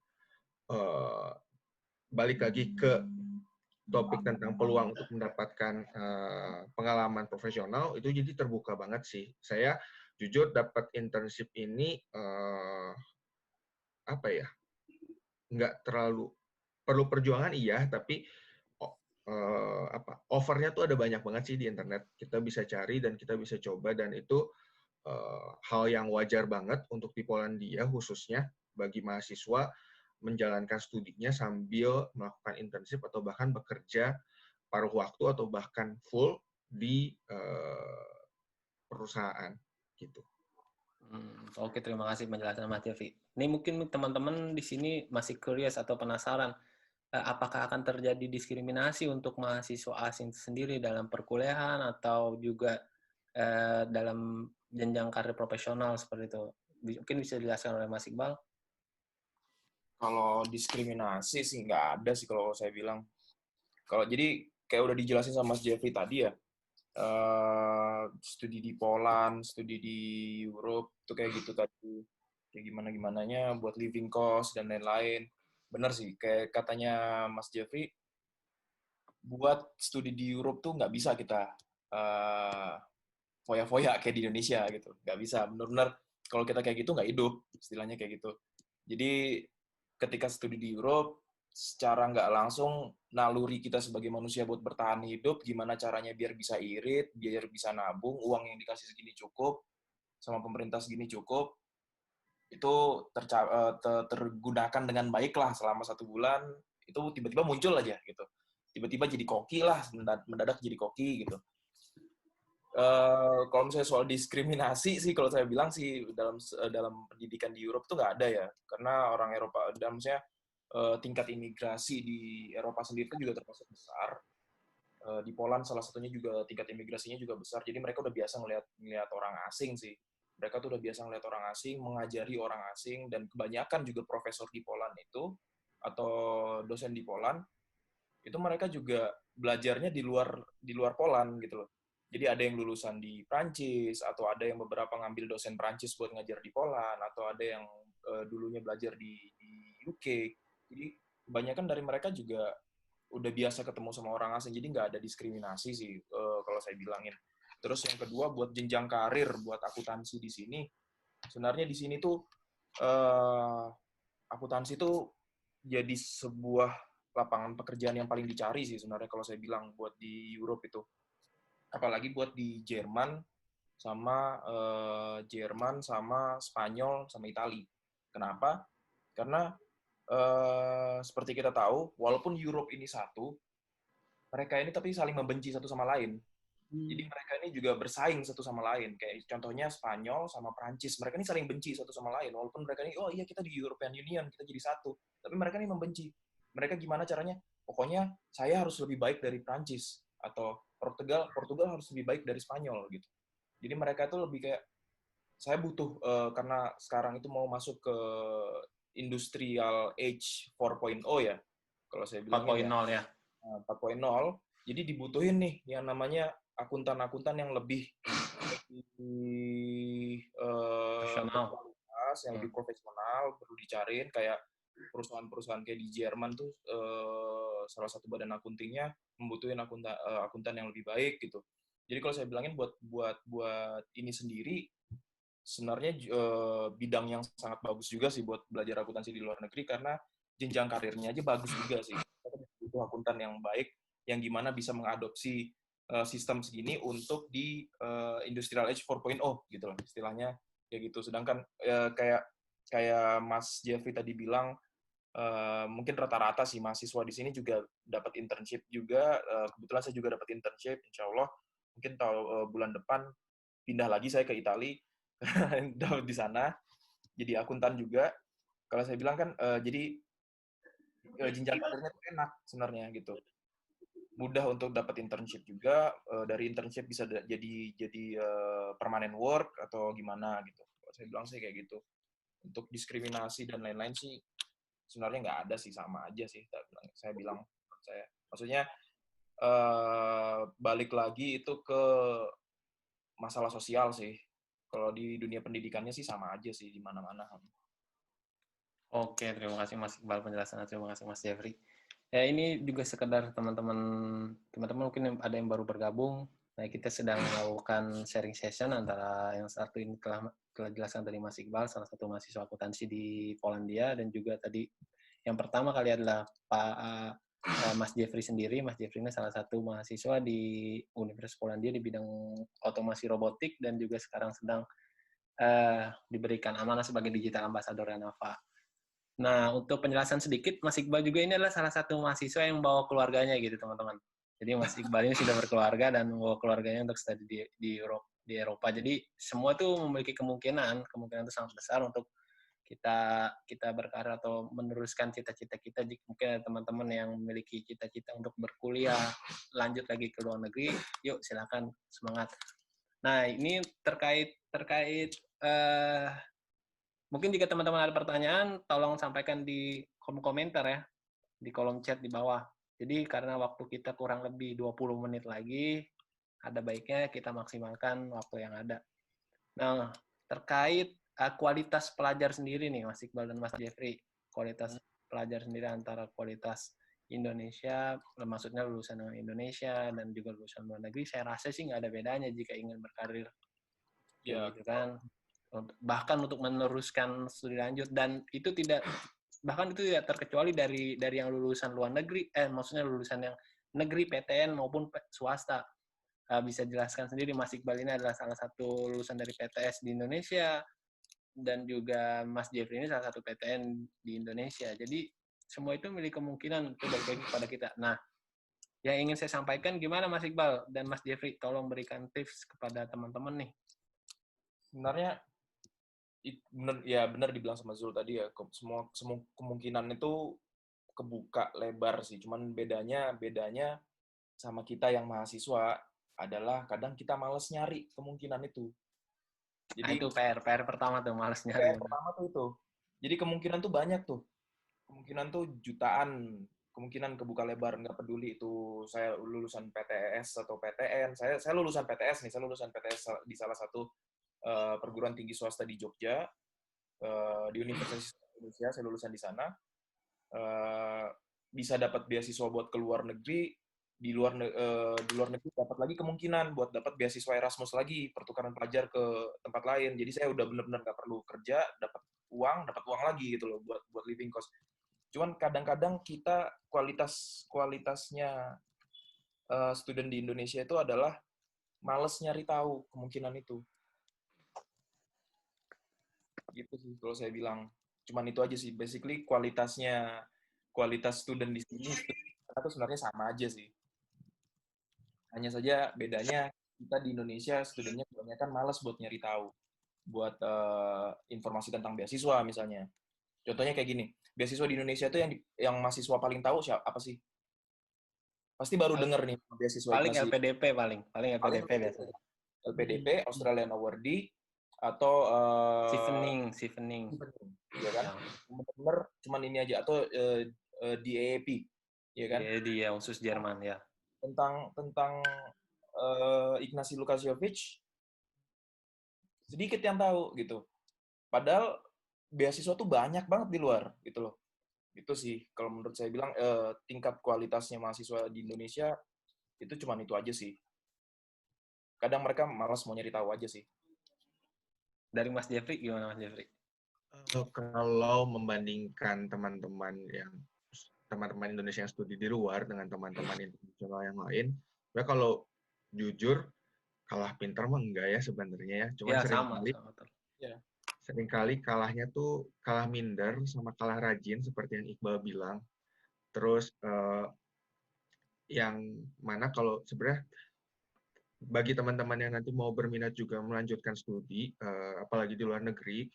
Balik lagi ke topik tentang peluang untuk mendapatkan pengalaman profesional, itu jadi terbuka banget sih. Saya jujur dapat internship ini apa ya, nggak terlalu perlu perjuangan iya, tapi offernya tuh ada banyak banget sih di internet. Kita bisa cari dan kita bisa coba, dan itu hal yang wajar banget untuk di Polandia khususnya bagi mahasiswa menjalankan studinya sambil melakukan internship atau bahkan bekerja paruh waktu atau bahkan full di perusahaan gitu. Oke, terima kasih penjelasan Mas Jeffrey. Ini mungkin teman-teman di sini masih curious atau penasaran, apakah akan terjadi diskriminasi untuk mahasiswa asing sendiri dalam perkuliahan atau juga dalam jenjang karir profesional seperti itu? Mungkin bisa dijelaskan oleh Mas Iqbal. Kalau diskriminasi sih nggak ada sih kalau saya bilang. Jadi kayak udah dijelasin sama Mas Jeffrey tadi ya, studi di Poland, studi di Europe, itu kayak gitu tadi. Kayak gimana-gimananya buat living cost dan lain-lain. Bener sih, kayak katanya Mas Jeffrey, buat studi di Europe tuh nggak bisa kita foya-foya kayak di Indonesia gitu. Nggak bisa, bener-bener kalau kita kayak gitu nggak hidup, istilahnya kayak gitu. Jadi ketika studi di Europe, secara nggak langsung naluri kita sebagai manusia buat bertahan hidup, gimana caranya biar bisa irit, biar bisa nabung, uang yang dikasih segini cukup, sama pemerintah segini cukup, itu tergunakan dengan baik lah selama 1 bulan, itu tiba-tiba muncul aja gitu. Tiba-tiba jadi koki lah, mendadak jadi koki gitu. Kalau misalnya soal diskriminasi sih, kalau saya bilang sih dalam pendidikan di Eropa tuh nggak ada ya, karena orang Eropa, dan misalnya tingkat imigrasi di Eropa sendiri itu juga termasuk besar. Di Poland salah satunya juga tingkat imigrasinya juga besar, jadi mereka udah biasa ngelihat orang asing sih. Mereka tuh udah biasa ngelihat orang asing, mengajari orang asing, dan kebanyakan juga profesor di Poland itu atau dosen di Poland itu mereka juga belajarnya di luar Poland gitu loh. Jadi ada yang lulusan di Prancis, atau ada yang beberapa ngambil dosen Prancis buat ngajar di Poland, atau ada yang dulunya belajar di UK. Jadi kebanyakan dari mereka juga udah biasa ketemu sama orang asing, jadi nggak ada diskriminasi sih kalau saya bilangin. Terus yang kedua, buat jenjang karir, buat akuntansi di sini, sebenarnya di sini tuh akuntansi tuh jadi sebuah lapangan pekerjaan yang paling dicari sih sebenarnya kalau saya bilang buat di Europe itu. Apalagi buat di Jerman sama Spanyol sama Itali. Kenapa? Karena seperti kita tahu, walaupun Europe ini satu, mereka ini tapi saling membenci satu sama lain. Jadi mereka ini juga bersaing satu sama lain. Kayak contohnya Spanyol sama Prancis, mereka ini saling benci satu sama lain. Walaupun mereka ini, oh iya kita di European Union, kita jadi satu. Tapi mereka ini membenci. Mereka gimana caranya? Pokoknya saya harus lebih baik dari Prancis. Atau Portugal harus lebih baik dari Spanyol gitu. Jadi mereka itu lebih kayak, saya butuh, karena sekarang itu mau masuk ke industrial age 4.0 ya. Kalau saya bilang 4.0 ya. 4.0, jadi dibutuhin nih yang namanya akuntan-akuntan yang lebih Profesional. berkualitas, yang lebih profesional, perlu dicariin kayak perusahaan-perusahaan kayak di Jerman tuh salah satu badan akuntingnya membutuhin akuntan yang lebih baik gitu. Jadi kalau saya bilangin buat ini sendiri sebenarnya bidang yang sangat bagus juga sih buat belajar akuntansi di luar negeri karena jenjang karirnya aja bagus juga sih. Kita butuh akuntan yang baik yang gimana bisa mengadopsi sistem segini untuk di Industrial Age 4.0 gitu lah istilahnya kayak gitu. Sedangkan kayak Mas Jeffrey tadi bilang mungkin rata-rata sih mahasiswa di sini juga dapat internship juga. Kebetulan saya juga dapat internship, insya Allah mungkin bulan depan pindah lagi saya ke Italia dapat di sana jadi akuntan juga. Kalau saya bilang kan jadi jenjang karirnya tuh enak sebenarnya gitu, mudah untuk dapat internship juga. Dari internship bisa jadi permanent work atau gimana gitu. Kalau saya bilang sih kayak gitu. Untuk diskriminasi dan lain-lain sih sebenarnya nggak ada sih, sama aja sih saya bilang. Maksudnya balik lagi itu ke masalah sosial sih. Kalau di dunia pendidikannya sih sama aja sih di mana-mana. Oke, terima kasih Mas Iqbal penjelasannya. Terima kasih Mas Jeffrey. Ya, ini juga sekedar teman-teman mungkin ada yang baru bergabung. Nah, kita sedang melakukan sharing session antara yang satu ini telah dijelaskan dari Mas Iqbal, salah satu mahasiswa akuntansi di Polandia, dan juga tadi yang pertama kali adalah Mas Jeffrey sendiri. Mas Jeffrey ini salah satu mahasiswa di Universitas Polandia di bidang otomasi robotik dan juga sekarang sedang diberikan amanah sebagai digital ambassador Renova. Nah, untuk penjelasan sedikit, Mas Iqbal juga ini adalah salah satu mahasiswa yang bawa keluarganya gitu, teman-teman. Jadi Mas Iqbal ini sudah berkeluarga dan membawa keluarganya untuk studi di Eropa. Jadi semua tuh memiliki kemungkinan itu sangat besar untuk kita berkarir atau meneruskan cita-cita kita. Jika mungkin ada teman-teman yang memiliki cita-cita untuk berkuliah lanjut lagi ke luar negeri, yuk silakan, semangat. Nah, ini terkait mungkin jika teman-teman ada pertanyaan, tolong sampaikan di kolom komentar ya, di kolom chat di bawah. Jadi karena waktu kita kurang lebih 20 menit lagi, ada baiknya kita maksimalkan waktu yang ada. Nah, terkait kualitas pelajar sendiri nih, Mas Iqbal dan Mas Jeffrey. Kualitas pelajar sendiri antara kualitas Indonesia, maksudnya lulusan dengan Indonesia, dan juga lulusan luar negeri, saya rasa sih nggak ada bedanya jika ingin berkarir. Ya, gitu kan. Bahkan untuk meneruskan studi lanjut, dan itu tidak terkecuali dari yang lulusan luar negeri, maksudnya lulusan yang negeri PTN maupun swasta. Bisa jelaskan sendiri, Mas Iqbal ini adalah salah satu lulusan dari PTS di Indonesia, dan juga Mas Jeffrey ini salah satu PTN di Indonesia. Jadi semua itu memiliki kemungkinan untuk balik lagi kepada kita. Nah, yang ingin saya sampaikan gimana Mas Iqbal dan Mas Jeffrey, tolong berikan tips kepada teman-teman nih. Sebenarnya benar dibilang sama Zul tadi ya, semua kemungkinan itu kebuka lebar sih. Cuman bedanya sama kita yang mahasiswa adalah kadang kita malas nyari kemungkinan itu. Jadi itu PR pertama tuh, malas nyari. PR pertama tuh itu. Jadi kemungkinan tuh banyak tuh. Kemungkinan tuh jutaan. Kemungkinan kebuka lebar, nggak peduli itu saya lulusan PTS atau PTN. Saya lulusan PTS nih, saya lulusan PTS di salah satu perguruan tinggi swasta di Jogja, di Universitas Indonesia, saya lulusan di sana. Bisa dapat beasiswa buat ke luar negeri, di luar negeri dapat lagi kemungkinan buat dapat beasiswa Erasmus lagi, pertukaran pelajar ke tempat lain. Jadi saya udah benar-benar nggak perlu kerja, dapat uang lagi gitu loh buat living cost. Cuman kadang-kadang kita kualitasnya student di Indonesia itu adalah males nyari tahu kemungkinan itu. Gitu sih kalau saya bilang. Cuman itu aja sih, basically kualitas student di sini itu sebenarnya sama aja sih. Hanya saja bedanya kita di Indonesia studentnya kebanyakan malas buat nyari tahu, buat informasi tentang beasiswa misalnya. Contohnya kayak gini, beasiswa di Indonesia itu yang mahasiswa paling tahu apa sih? Pasti baru dengar nih beasiswa paling LPDP paling LPDP biasanya. LPDP, Australian Awardee, atau Chevening. Iya kan? Bener-bener cuman ini aja, atau DAAP, ya kan? Dia khusus Jerman ya. Tentang Ignacy Lukasiewicz sedikit yang tahu gitu. Padahal beasiswa tuh banyak banget di luar gitu loh. Itu sih kalau menurut saya bilang tingkat kualitasnya mahasiswa di Indonesia itu cuman itu aja sih. Kadang mereka malas mau nyari tahu aja sih. Dari Mas Jeffrey gimana Mas Jeffrey? Kalau membandingkan teman-teman Indonesia yang studi di luar dengan teman-teman internasional yang lain, ya kalau jujur kalah pinter mah enggak ya sebenarnya ya. Cuman Ya sama. seringkali kalahnya tuh kalah minder sama kalah rajin seperti yang Iqbal bilang. Terus yang mana kalau sebenarnya bagi teman-teman yang nanti mau berminat juga melanjutkan studi, apalagi di luar negeri,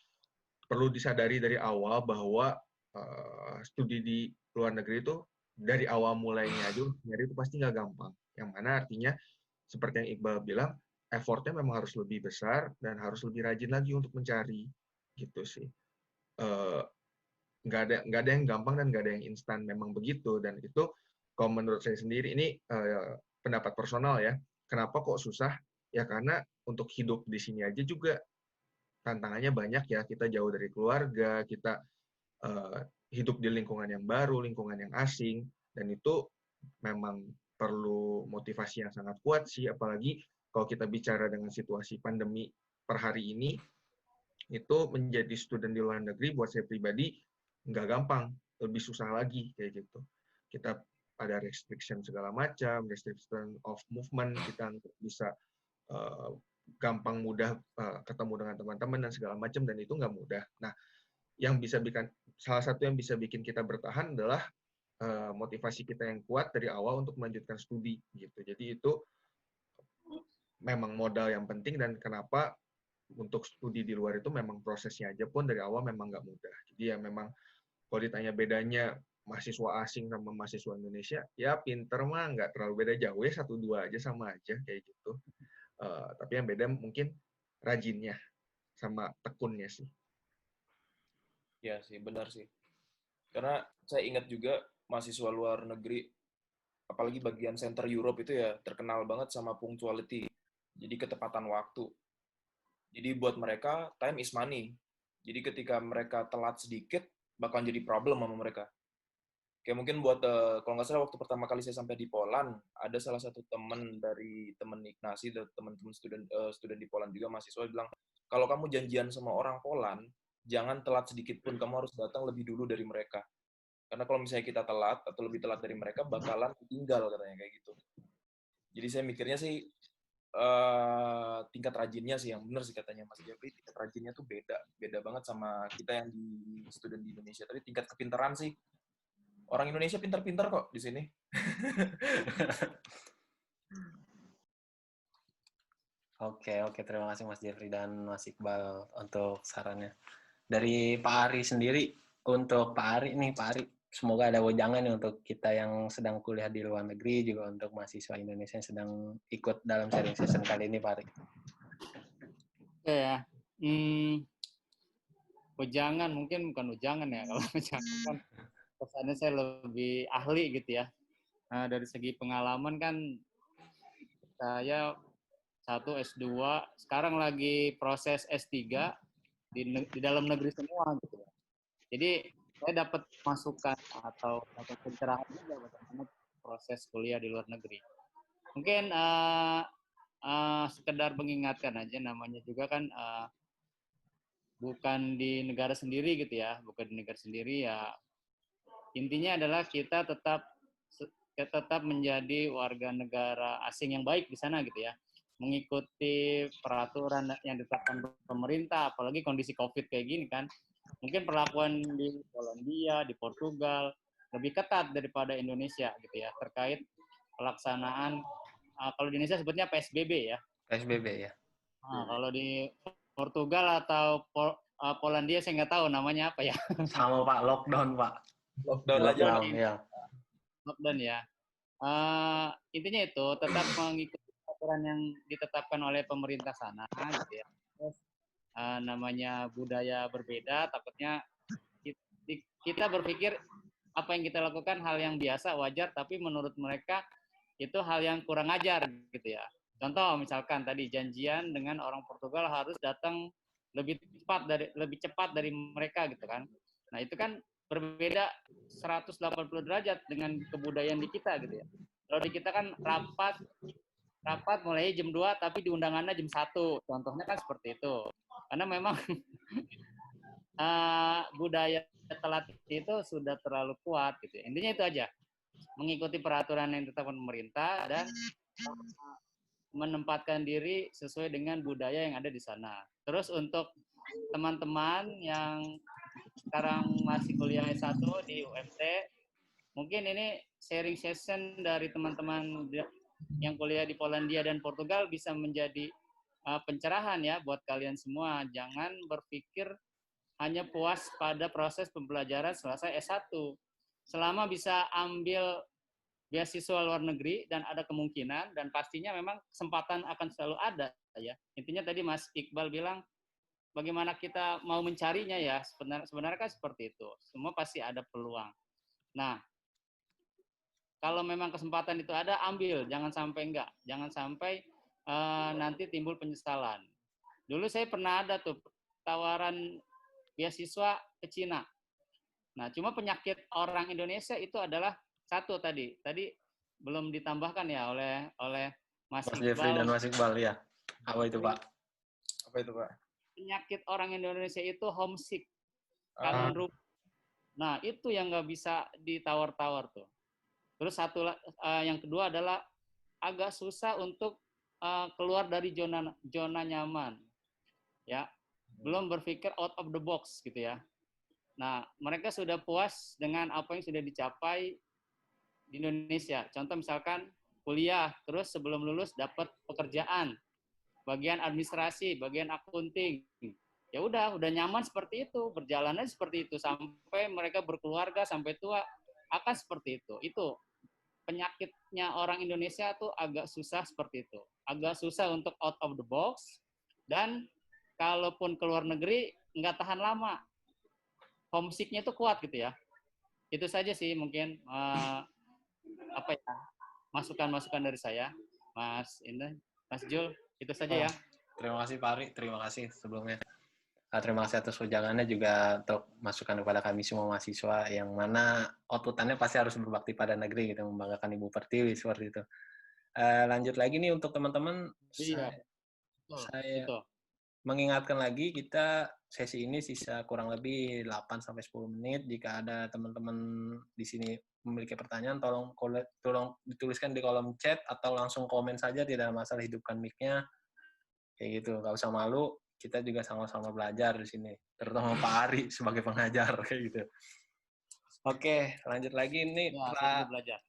perlu disadari dari awal bahwa studi di luar negeri itu dari awal mulainya aja nyari itu pasti nggak gampang. Yang mana artinya seperti yang Iqbal bilang, effortnya memang harus lebih besar dan harus lebih rajin lagi untuk mencari, gitu sih. Nggak ada yang gampang dan nggak ada yang instan, memang begitu. Dan itu kalau menurut saya sendiri ini pendapat personal ya. Kenapa kok susah? Ya karena untuk hidup di sini aja juga tantangannya banyak ya. Kita jauh dari keluarga, kita hidup di lingkungan yang baru, lingkungan yang asing, dan itu memang perlu motivasi yang sangat kuat sih, apalagi kalau kita bicara dengan situasi pandemi per hari ini, itu menjadi student di luar negeri buat saya pribadi nggak gampang, lebih susah lagi kayak gitu. Kita ada restriction segala macam, restriction of movement, kita bisa gampang mudah ketemu dengan teman-teman dan segala macam, dan itu nggak mudah. Nah, salah satu yang bisa bikin kita bertahan adalah motivasi kita yang kuat dari awal untuk melanjutkan studi gitu. Jadi itu memang modal yang penting, dan kenapa untuk studi di luar itu memang prosesnya aja pun dari awal memang nggak mudah. Jadi ya memang kalau ditanya bedanya mahasiswa asing sama mahasiswa Indonesia, ya pinter mah nggak terlalu beda jauh ya, 1-2 aja sama aja kayak gitu. Tapi yang beda mungkin rajinnya sama tekunnya sih. Ya sih, benar sih. Karena saya ingat juga mahasiswa luar negeri, apalagi bagian center Europe itu ya terkenal banget sama punctuality. Jadi ketepatan waktu. Jadi buat mereka, time is money. Jadi ketika mereka telat sedikit, bakal jadi problem sama mereka. Kayak mungkin buat, kalau nggak salah waktu pertama kali saya sampai di Poland, ada salah satu teman dari teman Ignasi, teman-teman student di Poland juga, mahasiswa bilang, kalau kamu janjian sama orang Poland, jangan telat sedikit pun, kamu harus datang lebih dulu dari mereka. Karena kalau misalnya kita telat, atau lebih telat dari mereka, bakalan tinggal katanya, kayak gitu. Jadi saya mikirnya sih, tingkat rajinnya sih yang benar sih katanya Mas Jeffrey, tingkat rajinnya tuh beda banget sama kita yang di student di Indonesia. Tapi tingkat kepintaran sih, orang Indonesia pintar-pintar kok di sini. Oke, terima kasih Mas Jeffrey dan Mas Iqbal untuk sarannya. Dari Pak Ari sendiri, untuk Pak Ari nih, Pak Ari, semoga ada wejangan nih untuk kita yang sedang kuliah di luar negeri, juga untuk mahasiswa Indonesia yang sedang ikut dalam sharing session kali ini, Pak Ari. Ya, wejangan mungkin bukan wejangan ya, kalau wejangan kan kesannya saya lebih ahli gitu ya. Nah, dari segi pengalaman kan saya S2, sekarang lagi proses S3 di dalam negeri semua gitu ya. Jadi saya dapat masukan atau dapat pencerahan juga bagaimana proses kuliah di luar negeri. Mungkin sekedar mengingatkan aja, namanya juga kan bukan di negara sendiri gitu ya, bukan di negara sendiri ya. Intinya adalah kita tetap menjadi warga negara asing yang baik di sana gitu ya, mengikuti peraturan yang ditetapkan pemerintah, apalagi kondisi COVID kayak gini kan. Mungkin perlakuan di Polandia, di Portugal lebih ketat daripada Indonesia gitu ya, terkait pelaksanaan, kalau di Indonesia sebutnya PSBB ya. PSBB ya. Kalau di Portugal atau Polandia saya nggak tahu namanya apa ya. Sama Pak, lockdown Pak. Lockdown aja. Ya. Lockdown ya. Intinya itu tetap mengikuti aturan yang ditetapkan oleh pemerintah sana gitu ya. Terus namanya budaya berbeda, takutnya kita berpikir apa yang kita lakukan hal yang biasa, wajar, tapi menurut mereka itu hal yang kurang ajar gitu ya. Contoh misalkan tadi janjian dengan orang Portugal harus datang lebih cepat dari mereka gitu kan. Nah, itu kan berbeda 180 derajat dengan kebudayaan di kita gitu ya. Kalau di kita kan rapat mulai jam 2 tapi di undangannya jam 1. Contohnya kan seperti itu. Karena memang budaya telat itu sudah terlalu kuat gitu. Intinya itu aja. Mengikuti peraturan yang ditetapkan pemerintah dan menempatkan diri sesuai dengan budaya yang ada di sana. Terus untuk teman-teman yang sekarang masih kuliah S1 di UMT, mungkin ini sharing session dari teman-teman yang kuliah di Polandia dan Portugal bisa menjadi pencerahan ya buat kalian semua. Jangan berpikir hanya puas pada proses pembelajaran selesai S1. Selama bisa ambil beasiswa luar negeri dan ada kemungkinan dan pastinya memang kesempatan akan selalu ada ya. Intinya tadi Mas Iqbal bilang bagaimana kita mau mencarinya ya. Sebenarnya kan seperti itu. Semua pasti ada peluang. Nah, kalau memang kesempatan itu ada, ambil. Jangan sampai enggak. Jangan sampai nanti timbul penyesalan. Dulu saya pernah ada tuh tawaran beasiswa ke Cina. Nah, cuma penyakit orang Indonesia itu adalah satu tadi belum ditambahkan ya oleh Mas Jeffrey dan Iqbal. Mas Iqbal ya. Apa itu Pak? Apa itu Pak? Penyakit orang Indonesia itu homesick, kangen rumah. Nah, itu yang nggak bisa ditawar-tawar tuh. Terus yang kedua adalah agak susah untuk keluar dari zona nyaman, ya. Belum berpikir out of the box gitu ya. Nah, mereka sudah puas dengan apa yang sudah dicapai di Indonesia. Contoh misalkan kuliah, terus sebelum lulus dapat pekerjaan, bagian administrasi, bagian akunting. Ya udah nyaman seperti itu, berjalannya seperti itu sampai mereka berkeluarga sampai tua akan seperti itu. Itu penyakitnya orang Indonesia tuh agak susah seperti itu. Agak susah untuk out of the box dan kalaupun keluar negeri nggak tahan lama. Homesick-nya tuh kuat gitu ya. Itu saja sih mungkin masukan-masukan dari saya, Mas Jul. Itu saja ya. Terima kasih Pak Ari, terima kasih sebelumnya. Terima kasih atas wejangannya juga untuk masukan kepada kami semua mahasiswa yang mana outputannya pasti harus berbakti pada negeri gitu, membanggakan Ibu Pertiwi seperti itu. Lanjut lagi nih untuk teman-teman, saya mengingatkan lagi kita sesi ini sisa kurang lebih 8-10 menit. Jika ada teman-teman di sini memiliki pertanyaan, tolong dituliskan di kolom chat atau langsung komen saja, tidak masalah, hidupkan mic-nya. Kayak gitu, nggak usah malu. Kita juga sama-sama belajar di sini, terutama Pak Ari sebagai pengajar kayak gitu. Oke, lanjut lagi ini. Belajar.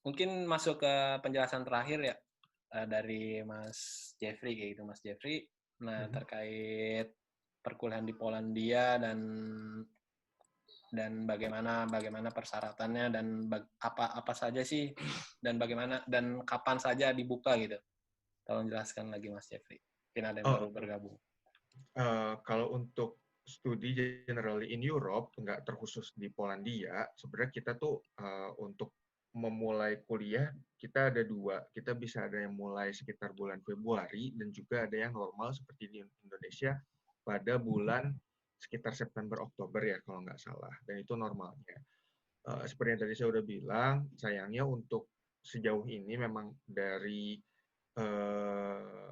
Mungkin masuk ke penjelasan terakhir ya dari Mas Jeffrey kayak gitu, Mas Jeffrey. Nah, terkait perkuliahan di Polandia dan bagaimana persyaratannya dan apa saja sih dan bagaimana dan kapan saja dibuka gitu. Tolong jelaskan lagi Mas Jeffrey. Mungkin ada yang baru bergabung. Kalau untuk studi generally in Europe, nggak terkhusus di Polandia, sebenarnya kita tuh untuk memulai kuliah, kita ada dua. Kita bisa ada yang mulai sekitar bulan Februari, dan juga ada yang normal seperti di Indonesia pada bulan sekitar September-Oktober ya, kalau nggak salah. Dan itu normalnya. Seperti yang tadi saya udah bilang, sayangnya untuk sejauh ini memang dari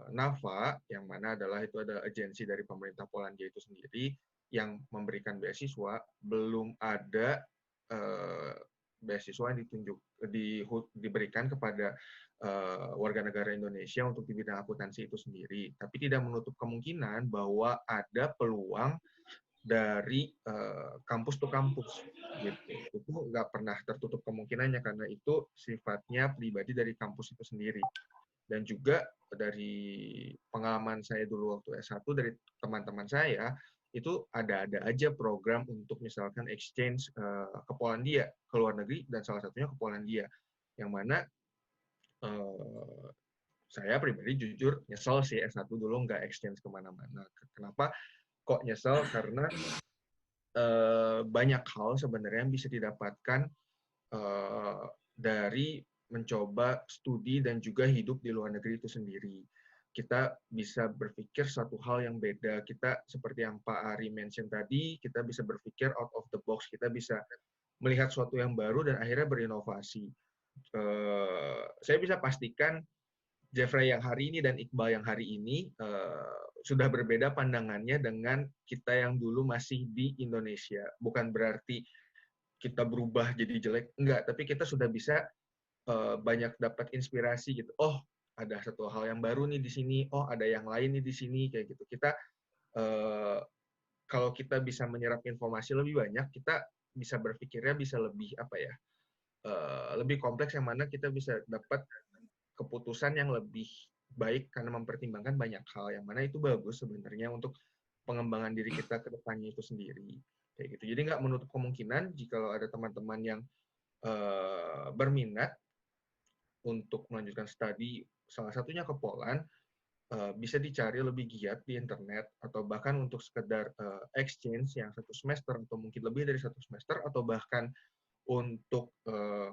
NAVA, yang mana adalah itu ada agensi dari pemerintah Polandia itu sendiri yang memberikan beasiswa, belum ada beasiswa yang diberikan kepada warga negara Indonesia untuk di bidang akuntansi itu sendiri. Tapi tidak menutup kemungkinan bahwa ada peluang dari kampus to kampus gitu. Itu nggak pernah tertutup kemungkinannya karena itu sifatnya pribadi dari kampus itu sendiri. Dan juga dari pengalaman saya dulu waktu S1 dari teman-teman saya, itu ada-ada aja program untuk misalkan exchange ke Polandia, ke luar negeri, dan salah satunya ke Polandia. Yang mana saya pribadi jujur nyesel sih S1 dulu nggak exchange kemana-mana. Kenapa kok nyesel? Karena banyak hal sebenarnya yang bisa didapatkan dari mencoba studi dan juga hidup di luar negeri itu sendiri. Kita bisa berpikir satu hal yang beda. Kita seperti yang Pak Ari mention tadi, kita bisa berpikir out of the box box, kita bisa melihat sesuatu yang baru dan akhirnya berinovasi. Saya bisa pastikan Jeffrey yang hari ini dan Iqbal yang hari ini sudah berbeda pandangannya dengan kita yang dulu masih di Indonesia. Bukan berarti kita berubah jadi jelek, enggak, tapi kita sudah bisa banyak dapat inspirasi gitu. Oh, ada satu hal yang baru nih di sini. Oh, ada yang lain nih di sini kayak gitu. Kita kalau kita bisa menyerap informasi lebih banyak, kita bisa berpikirnya bisa lebih apa ya? Lebih kompleks yang mana kita bisa dapat keputusan yang lebih baik karena mempertimbangkan banyak hal yang mana itu bagus sebenarnya untuk pengembangan diri kita ke depannya itu sendiri kayak gitu. Jadi nggak menutup kemungkinan jika ada teman-teman yang berminat untuk melanjutkan studi salah satunya ke Poland, bisa dicari lebih giat di internet atau bahkan untuk sekedar exchange yang 1 semester atau mungkin lebih dari 1 semester atau bahkan untuk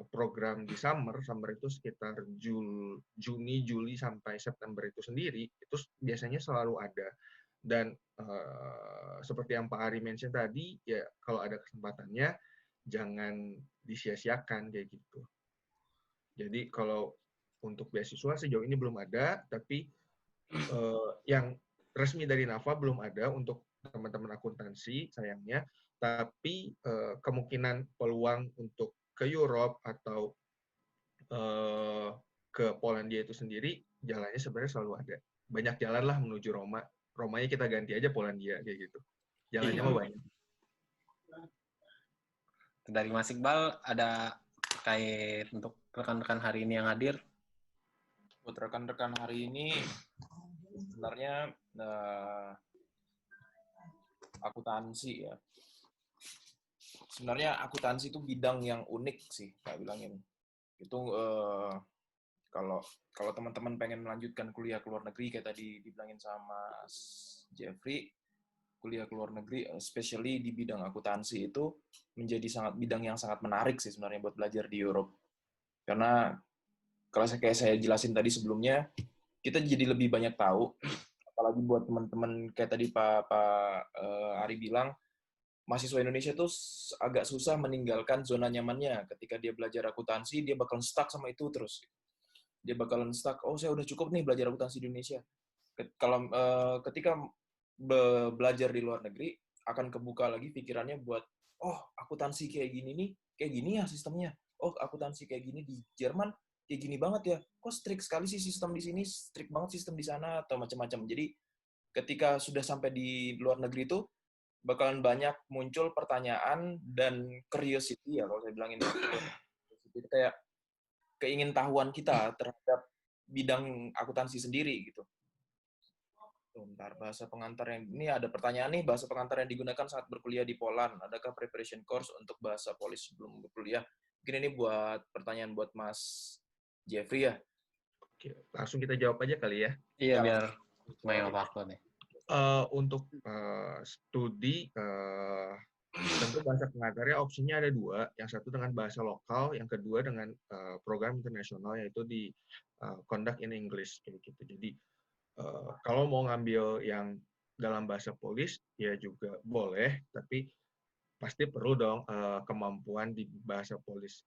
program di summer itu sekitar Juni, Juli sampai September itu sendiri, itu biasanya selalu ada. Dan seperti yang Pak Ari mention tadi, ya kalau ada kesempatannya, jangan disia-siakan kayak gitu. Jadi kalau untuk beasiswa sejauh ini belum ada, tapi yang resmi dari NAFA belum ada untuk teman-teman akuntansi, sayangnya. Tapi kemungkinan peluang untuk ke Europe atau ke Polandia itu sendiri, jalannya sebenarnya selalu ada. Banyak jalan lah menuju Roma. Romanya kita ganti aja Polandia, kayak gitu. Jalannya mah banyak. Dari Mas Iqbal, ada terkait untuk rekan-rekan hari ini yang hadir? Buat rekan-rekan hari ini, sebenarnya akuntansi ya. Sebenarnya akuntansi itu bidang yang unik sih, Kak bilangin. Itu kalau teman-teman pengen melanjutkan kuliah ke luar negeri kayak tadi dibilangin sama Jeffrey, kuliah ke luar negeri, especially di bidang akuntansi itu menjadi bidang yang sangat menarik sih sebenarnya buat belajar di Europe. Karena kalau kayak saya jelasin tadi sebelumnya, kita jadi lebih banyak tahu, apalagi buat teman-teman kayak tadi Pak Ari bilang, mahasiswa Indonesia tuh agak susah meninggalkan zona nyamannya. Ketika dia belajar akuntansi, dia bakalan stuck sama itu terus. Dia bakalan stuck, oh saya udah cukup nih belajar akuntansi di Indonesia. Kalau ketika belajar di luar negeri, akan kebuka lagi pikirannya buat, oh akuntansi kayak gini nih, kayak gini ya sistemnya. Oh akuntansi kayak gini di Jerman, kayak gini banget ya. Kok strict sekali sih sistem di sini, strict banget sistem di sana, atau macam-macam. Jadi ketika sudah sampai di luar negeri itu, bakalan banyak muncul pertanyaan dan curiosity ya kalau saya bilangin. Jadi kayak keingintahuan kita terhadap bidang akuntansi sendiri gitu. Bentar, bahasa pengantar yang ini ada pertanyaan nih, bahasa pengantar yang digunakan saat berkuliah di Poland. Adakah preparation course untuk bahasa Polish sebelum berkuliah? Mungkin ini buat pertanyaan buat Mas Jeffrey ya. Oke, langsung kita jawab aja kali ya. Iya, biar main waktu nih. Untuk studi, tentu bahasa pengantarnya opsinya ada 2. Yang satu dengan bahasa lokal, yang kedua dengan program internasional, yaitu di Conduct in English. Kayak gitu. Jadi, kalau mau ngambil yang dalam bahasa Polish, ya juga boleh, tapi pasti perlu dong kemampuan di bahasa Polish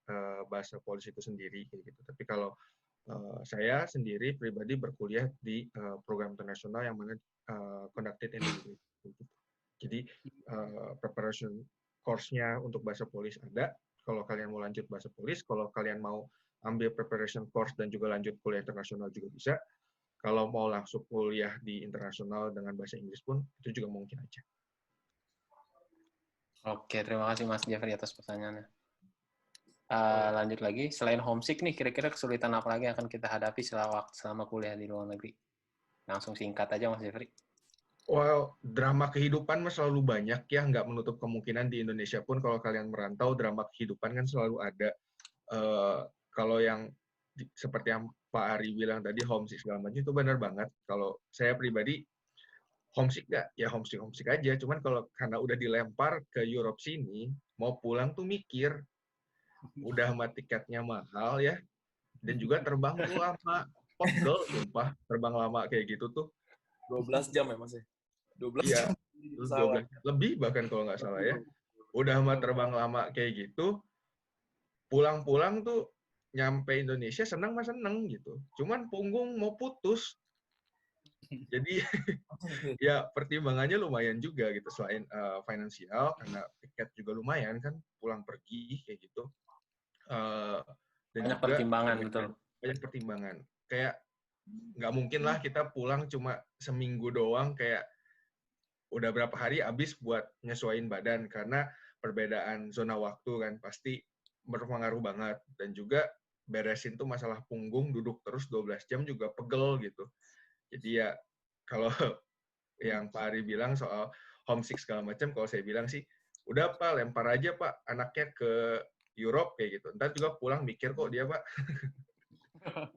itu sendiri. Kayak gitu. Tapi kalau saya sendiri pribadi berkuliah di program internasional yang mana conducted in English. Jadi preparation course-nya untuk bahasa Polish ada. Kalau kalian mau lanjut bahasa Polish, kalau kalian mau ambil preparation course dan juga lanjut kuliah internasional juga bisa. Kalau mau langsung kuliah di internasional dengan bahasa Inggris pun itu juga mungkin aja. Oke, terima kasih Mas Jeffrey atas pertanyaannya. Lanjut lagi, selain homesick nih, kira-kira kesulitan apa lagi yang akan kita hadapi selama kuliah di luar negeri? Langsung singkat aja Mas Jeffrey. Well, drama kehidupan mah selalu banyak ya, nggak menutup kemungkinan di Indonesia pun kalau kalian merantau, drama kehidupan kan selalu ada. Kalau yang seperti yang Pak Ari bilang tadi, homesick segala macam, itu benar banget. Kalau saya pribadi, homesick nggak? Ya homesick aja. Cuman kalau karena udah dilempar ke Europe sini, mau pulang tuh mikir, udah sama tiketnya mahal ya, dan juga terbang tuh lama, pegel sumpah terbang lama kayak gitu tuh. 12 jam ya Mas ya? 12 Iya, jam. 12 lebih bahkan kalau nggak salah ya. udah mah terbang lama kayak gitu, pulang-pulang tuh nyampe Indonesia seneng mah seneng gitu. Cuman punggung mau putus. Jadi ya pertimbangannya lumayan juga gitu, selain finansial karena tiket juga lumayan kan, pulang pergi kayak gitu. Dan Banyak juga pertimbangan, betul. banyak pertimbangan. Kayak nggak mungkin lah kita pulang cuma seminggu doang, kayak udah berapa hari habis buat nyesuaiin badan, karena perbedaan zona waktu kan pasti berpengaruh banget. Dan juga beresin tuh masalah punggung, duduk terus 12 jam juga pegel gitu. Jadi ya kalau yang Pak Ari bilang soal homesick segala macam, kalau saya bilang sih udah Pak, lempar aja Pak anaknya ke Europe kayak gitu. Ntar juga pulang mikir kok dia Pak.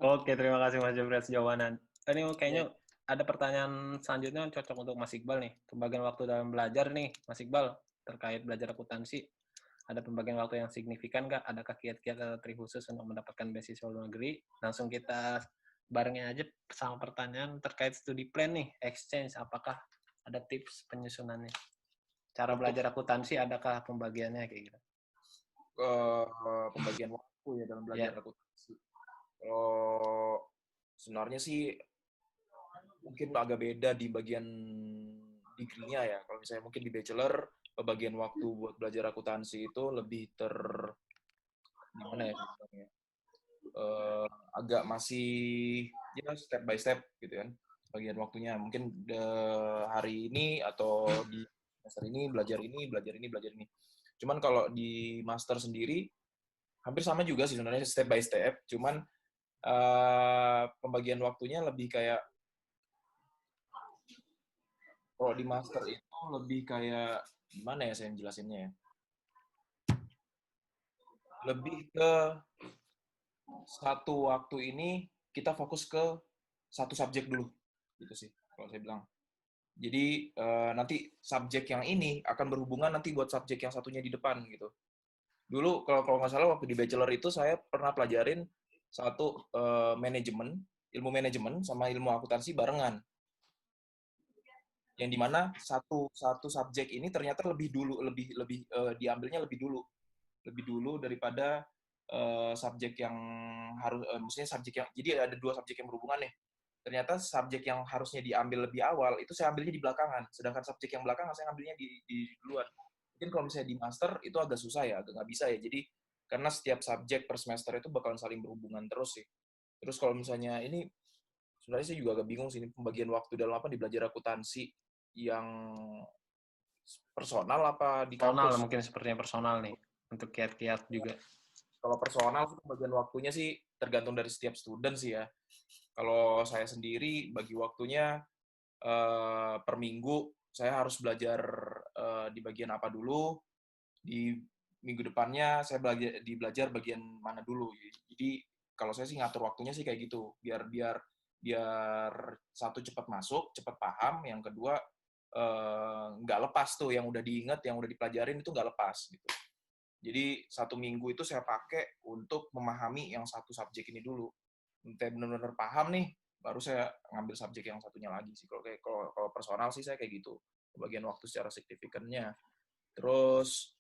Oke, terima kasih Mas Jeffrey atas jawabannya. Ini kayaknya ada pertanyaan selanjutnya cocok untuk Mas Iqbal nih. Pembagian waktu dalam belajar nih, Mas Iqbal, terkait belajar akuntansi. Ada pembagian waktu yang signifikan nggak? Adakah kiat-kiat atau trik khusus untuk mendapatkan beasiswa luar negeri? Langsung kita barengnya aja sama pertanyaan terkait studi plan nih, exchange. Apakah ada tips penyusunannya? Cara belajar akuntansi, adakah pembagiannya kayak gitu? Pembagian waktu ya dalam belajar akuntansi. Kalau sebenarnya sih mungkin agak beda di bagian degree-nya ya. Kalau misalnya mungkin di bachelor, bagian waktu buat belajar akuntansi itu lebih gimana ya sebenarnya? Agak masih ya step by step gitu kan. Bagian waktunya mungkin hari ini atau di semester ini belajar ini, belajar ini, belajar ini. Cuman kalau di master sendiri hampir sama juga sih sebenarnya step by step. Cuman pembagian waktunya lebih kayak kalau di master itu lebih kayak gimana ya saya jelasinnya ya? Lebih ke satu waktu ini kita fokus ke satu subjek dulu, gitu sih kalau saya bilang. Jadi nanti subjek yang ini akan berhubungan nanti buat subjek yang satunya di depan gitu. Dulu kalau nggak salah waktu di bachelor itu saya pernah pelajarin satu ilmu manajemen sama ilmu akuntansi barengan. Yang dimana satu subjek ini ternyata lebih diambilnya lebih dulu daripada subjek yang harus maksudnya subjek yang jadi ada dua subjek yang berhubungan nih. Ternyata subjek yang harusnya diambil lebih awal itu saya ambilnya di belakangan, sedangkan subjek yang belakangan saya ambilnya di duluan. Mungkin kalau misalnya di master itu agak susah ya, agak nggak bisa ya. Jadi karena setiap subjek per semester itu bakalan saling berhubungan terus sih. Terus kalau misalnya ini sebenarnya saya juga agak bingung sih ini pembagian waktu dalam apa di belajar akuntansi yang personal apa di Personal, kampus. mungkin sepertinya personal nih, untuk kiat-kiat juga. Kalau personal pembagian waktunya sih tergantung dari setiap student sih ya. Kalau saya sendiri bagi waktunya per minggu saya harus belajar di bagian apa dulu, di minggu depannya saya belajar bagian mana dulu. Jadi kalau saya sih ngatur waktunya sih kayak gitu, biar satu cepat masuk, cepat paham, yang kedua nggak lepas tuh yang udah diingat, yang udah dipelajarin itu nggak lepas gitu. Jadi 1 minggu itu saya pakai untuk memahami yang satu subjek ini dulu. Saya benar-benar paham nih, baru saya ngambil subjek yang satunya lagi sih. Kalau personal sih saya kayak gitu, bagian waktu secara signifikannya. Terus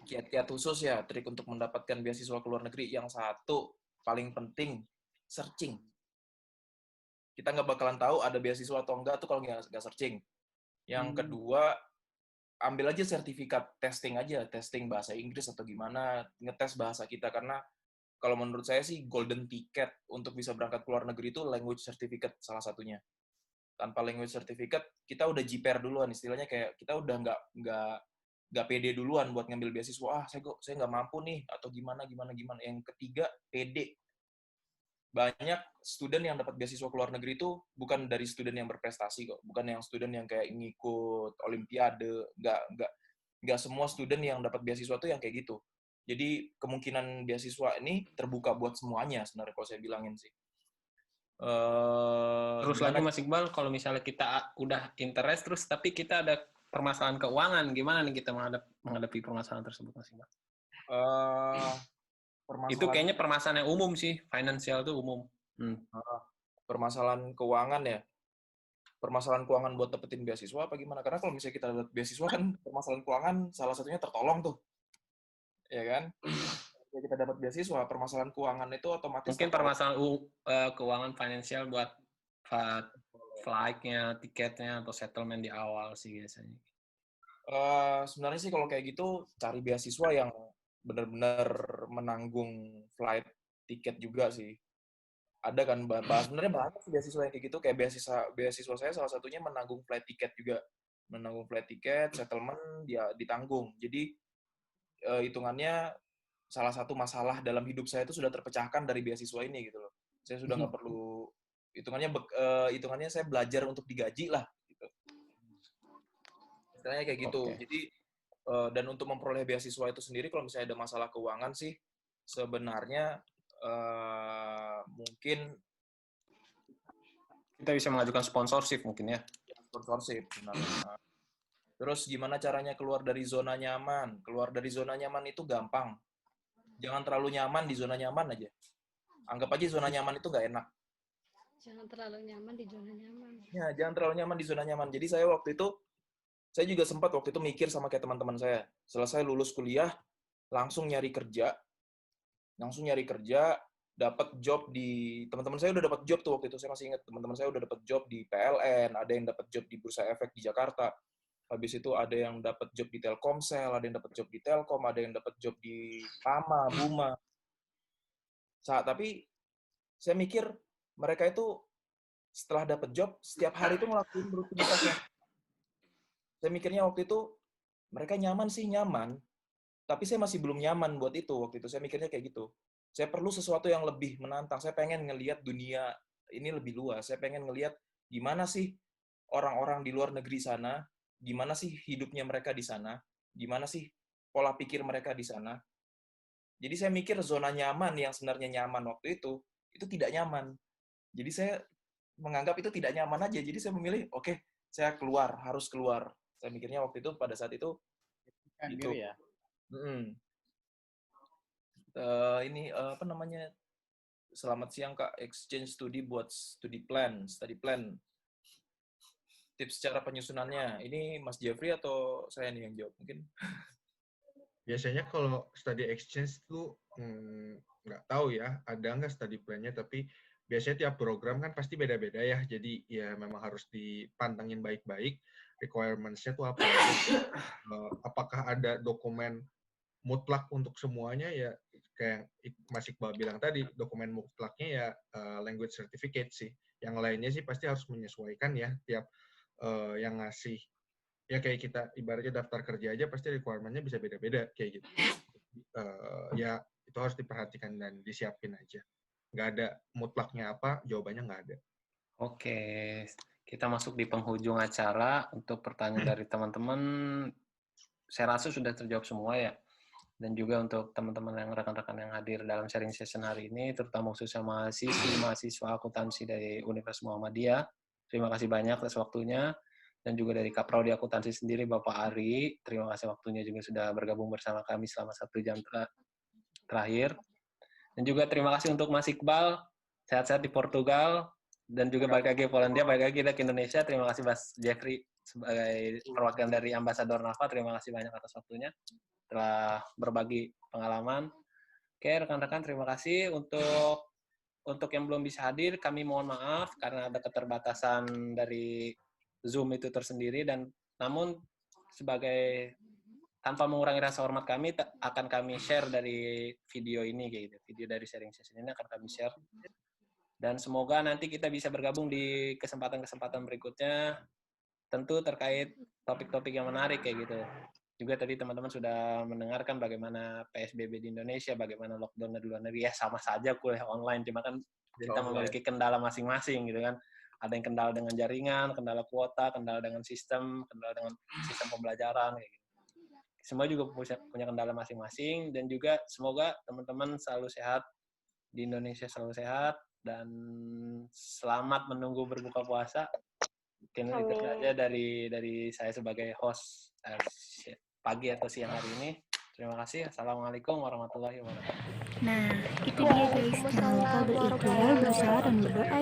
kiat-kiat khusus ya, trik untuk mendapatkan beasiswa ke luar negeri. Yang satu paling penting, searching. Kita nggak bakalan tahu ada beasiswa atau enggak tuh kalau nggak searching. Yang kedua, ambil aja sertifikat testing aja, testing bahasa Inggris atau gimana, ngetes bahasa kita. Karena kalau menurut saya sih golden ticket untuk bisa berangkat ke luar negeri itu language certificate salah satunya. Tanpa language certificate, kita udah jiper duluan, istilahnya kayak kita udah nggak pede duluan buat ngambil beasiswa. Saya nggak mampu nih, atau gimana. Yang ketiga, pede. Banyak student yang dapat beasiswa ke luar negeri itu bukan dari student yang berprestasi kok, bukan yang student yang kayak ngikut olimpiade, nggak semua student yang dapat beasiswa tuh yang kayak gitu. Jadi kemungkinan beasiswa ini terbuka buat semuanya sebenarnya kalau saya bilangin sih. Terus lagi Mas Iqbal, kalau misalnya kita udah interest terus tapi kita ada permasalahan keuangan, gimana nih kita menghadapi permasalahan tersebut Mas Iqbal? Itu kayaknya permasalahan yang umum sih, finansial itu umum. Permasalahan keuangan ya. permasalahan keuangan buat dapetin beasiswa apa gimana? Karena kalau misalnya kita dapat beasiswa kan permasalahan keuangan salah satunya tertolong tuh, ya kan? Kalau kita dapat beasiswa, permasalahan keuangan itu otomatis Mungkin tertolong. permasalahan keuangan finansial buat flight-nya, tiketnya, atau settlement di awal sih biasanya. Sebenarnya sih kalau kayak gitu cari beasiswa yang benar-benar menanggung flight tiket juga sih. Ada kan sebenarnya banyak sih beasiswa yang kayak gitu, kayak beasiswa saya salah satunya menanggung flight tiket juga. Menanggung flight tiket, settlement dia ditanggung. Jadi hitungannya salah satu masalah dalam hidup saya itu sudah terpecahkan dari beasiswa ini gitu loh. Saya sudah nggak perlu hitungannya saya belajar untuk digaji lah gitu. Istilahnya kayak gitu. Oke. Jadi dan untuk memperoleh beasiswa itu sendiri kalau misalnya ada masalah keuangan sih sebenarnya mungkin Kita bisa mengajukan sponsorship mungkin ya. sponsorship sebenarnya. Terus gimana caranya keluar dari zona nyaman? Keluar dari zona nyaman itu gampang. Jangan terlalu nyaman di zona nyaman aja. Anggap aja zona nyaman itu nggak enak. Jangan terlalu nyaman di zona nyaman. Ya, jangan terlalu nyaman di zona nyaman. Jadi saya juga sempat waktu itu mikir sama kayak teman-teman saya. Selesai lulus kuliah, langsung nyari kerja, dapat job di teman-teman saya udah dapat job tuh waktu itu, saya masih ingat teman-teman saya udah dapat job di PLN, ada yang dapat job di Bursa Efek di Jakarta, habis itu ada yang dapat job di Telkomsel, ada yang dapat job di Telkom, ada yang dapat job di Tama, Buma. Tapi saya mikir mereka itu setelah dapat job setiap hari itu ngelakuin rutinitasnya. Saya mikirnya waktu itu mereka nyaman sih nyaman, tapi saya masih belum nyaman buat itu waktu itu. Saya mikirnya kayak gitu. Saya perlu sesuatu yang lebih menantang. Saya pengen ngelihat dunia ini lebih luas. Saya pengen ngelihat gimana sih orang-orang di luar negeri sana, gimana sih hidupnya mereka di sana, gimana sih pola pikir mereka di sana. Jadi saya mikir zona nyaman yang sebenarnya nyaman waktu itu tidak nyaman. Jadi saya menganggap itu tidak nyaman aja. Jadi saya memilih, oke, saya keluar, harus keluar. Saya mikirnya waktu itu pada saat itu Gitu ya. Ini apa namanya? Selamat siang Kak, exchange studi buat study plan. Tips cara penyusunannya. Ini Mas Jeffrey atau saya nih yang jawab mungkin? Biasanya kalau study exchange itu nggak tahu ya, ada nggak study plan-nya, tapi biasanya tiap program kan pasti beda-beda ya, jadi ya memang harus dipantengin baik-baik, requirements-nya tuh apa. Apakah ada dokumen mutlak untuk semuanya ya, kayak Mas Iqbal bilang tadi, dokumen mutlaknya ya language certificate sih. Yang lainnya sih pasti harus menyesuaikan ya, tiap yang ngasih, ya kayak kita ibaratnya daftar kerja aja pasti requirement-nya bisa beda-beda kayak gitu. Ya itu harus diperhatikan dan disiapin aja. Nggak ada mutlaknya apa, jawabannya nggak ada. Oke, kita masuk di penghujung acara. Untuk pertanyaan dari teman-teman, saya rasa sudah terjawab semua ya. Dan juga untuk teman-teman yang rekan-rekan yang hadir dalam sharing session hari ini, terutama khususnya mahasiswa akuntansi dari Universitas Muhammadiyah. Terima kasih banyak atas waktunya. Dan juga dari Kaprodi Akuntansi sendiri, Bapak Ari. Terima kasih waktunya juga sudah bergabung bersama kami selama 1 jam terakhir. Dan juga terima kasih untuk Mas Iqbal, sehat-sehat di Portugal. Dan juga balik lagi ke Polandia, balik lagi kita ke Indonesia. Terima kasih Mas Jeffrey sebagai perwakilan dari Ambasador NAFA. Terima kasih banyak atas waktunya telah berbagi pengalaman. Oke, rekan-rekan, terima kasih. Untuk yang belum bisa hadir, kami mohon maaf karena ada keterbatasan dari Zoom itu tersendiri, dan namun sebagai tanpa mengurangi rasa hormat kami, akan kami share dari video ini, kayak gitu. Video dari sharing session ini akan kami share. Dan semoga nanti kita bisa bergabung di kesempatan-kesempatan berikutnya, tentu terkait topik-topik yang menarik kayak gitu. Juga tadi teman-teman sudah mendengarkan bagaimana PSBB di Indonesia, bagaimana lockdown di luar negeri. Ya sama saja kuliah online, cuma kan kita memiliki kendala masing-masing gitu kan. Ada yang kendala dengan jaringan, kendala kuota, kendala dengan sistem pembelajaran kayak gitu. Semua juga punya kendala masing-masing, dan juga semoga teman-teman selalu sehat di Indonesia, selalu sehat, dan selamat menunggu berbuka puasa. Mungkin itu saja dari saya sebagai host pagi atau siang hari ini. Terima kasih. Assalamualaikum warahmatullahi wabarakatuh. Nah, itu dia guys. Jangan lupa berikhtiar, bersabar, dan berdoa.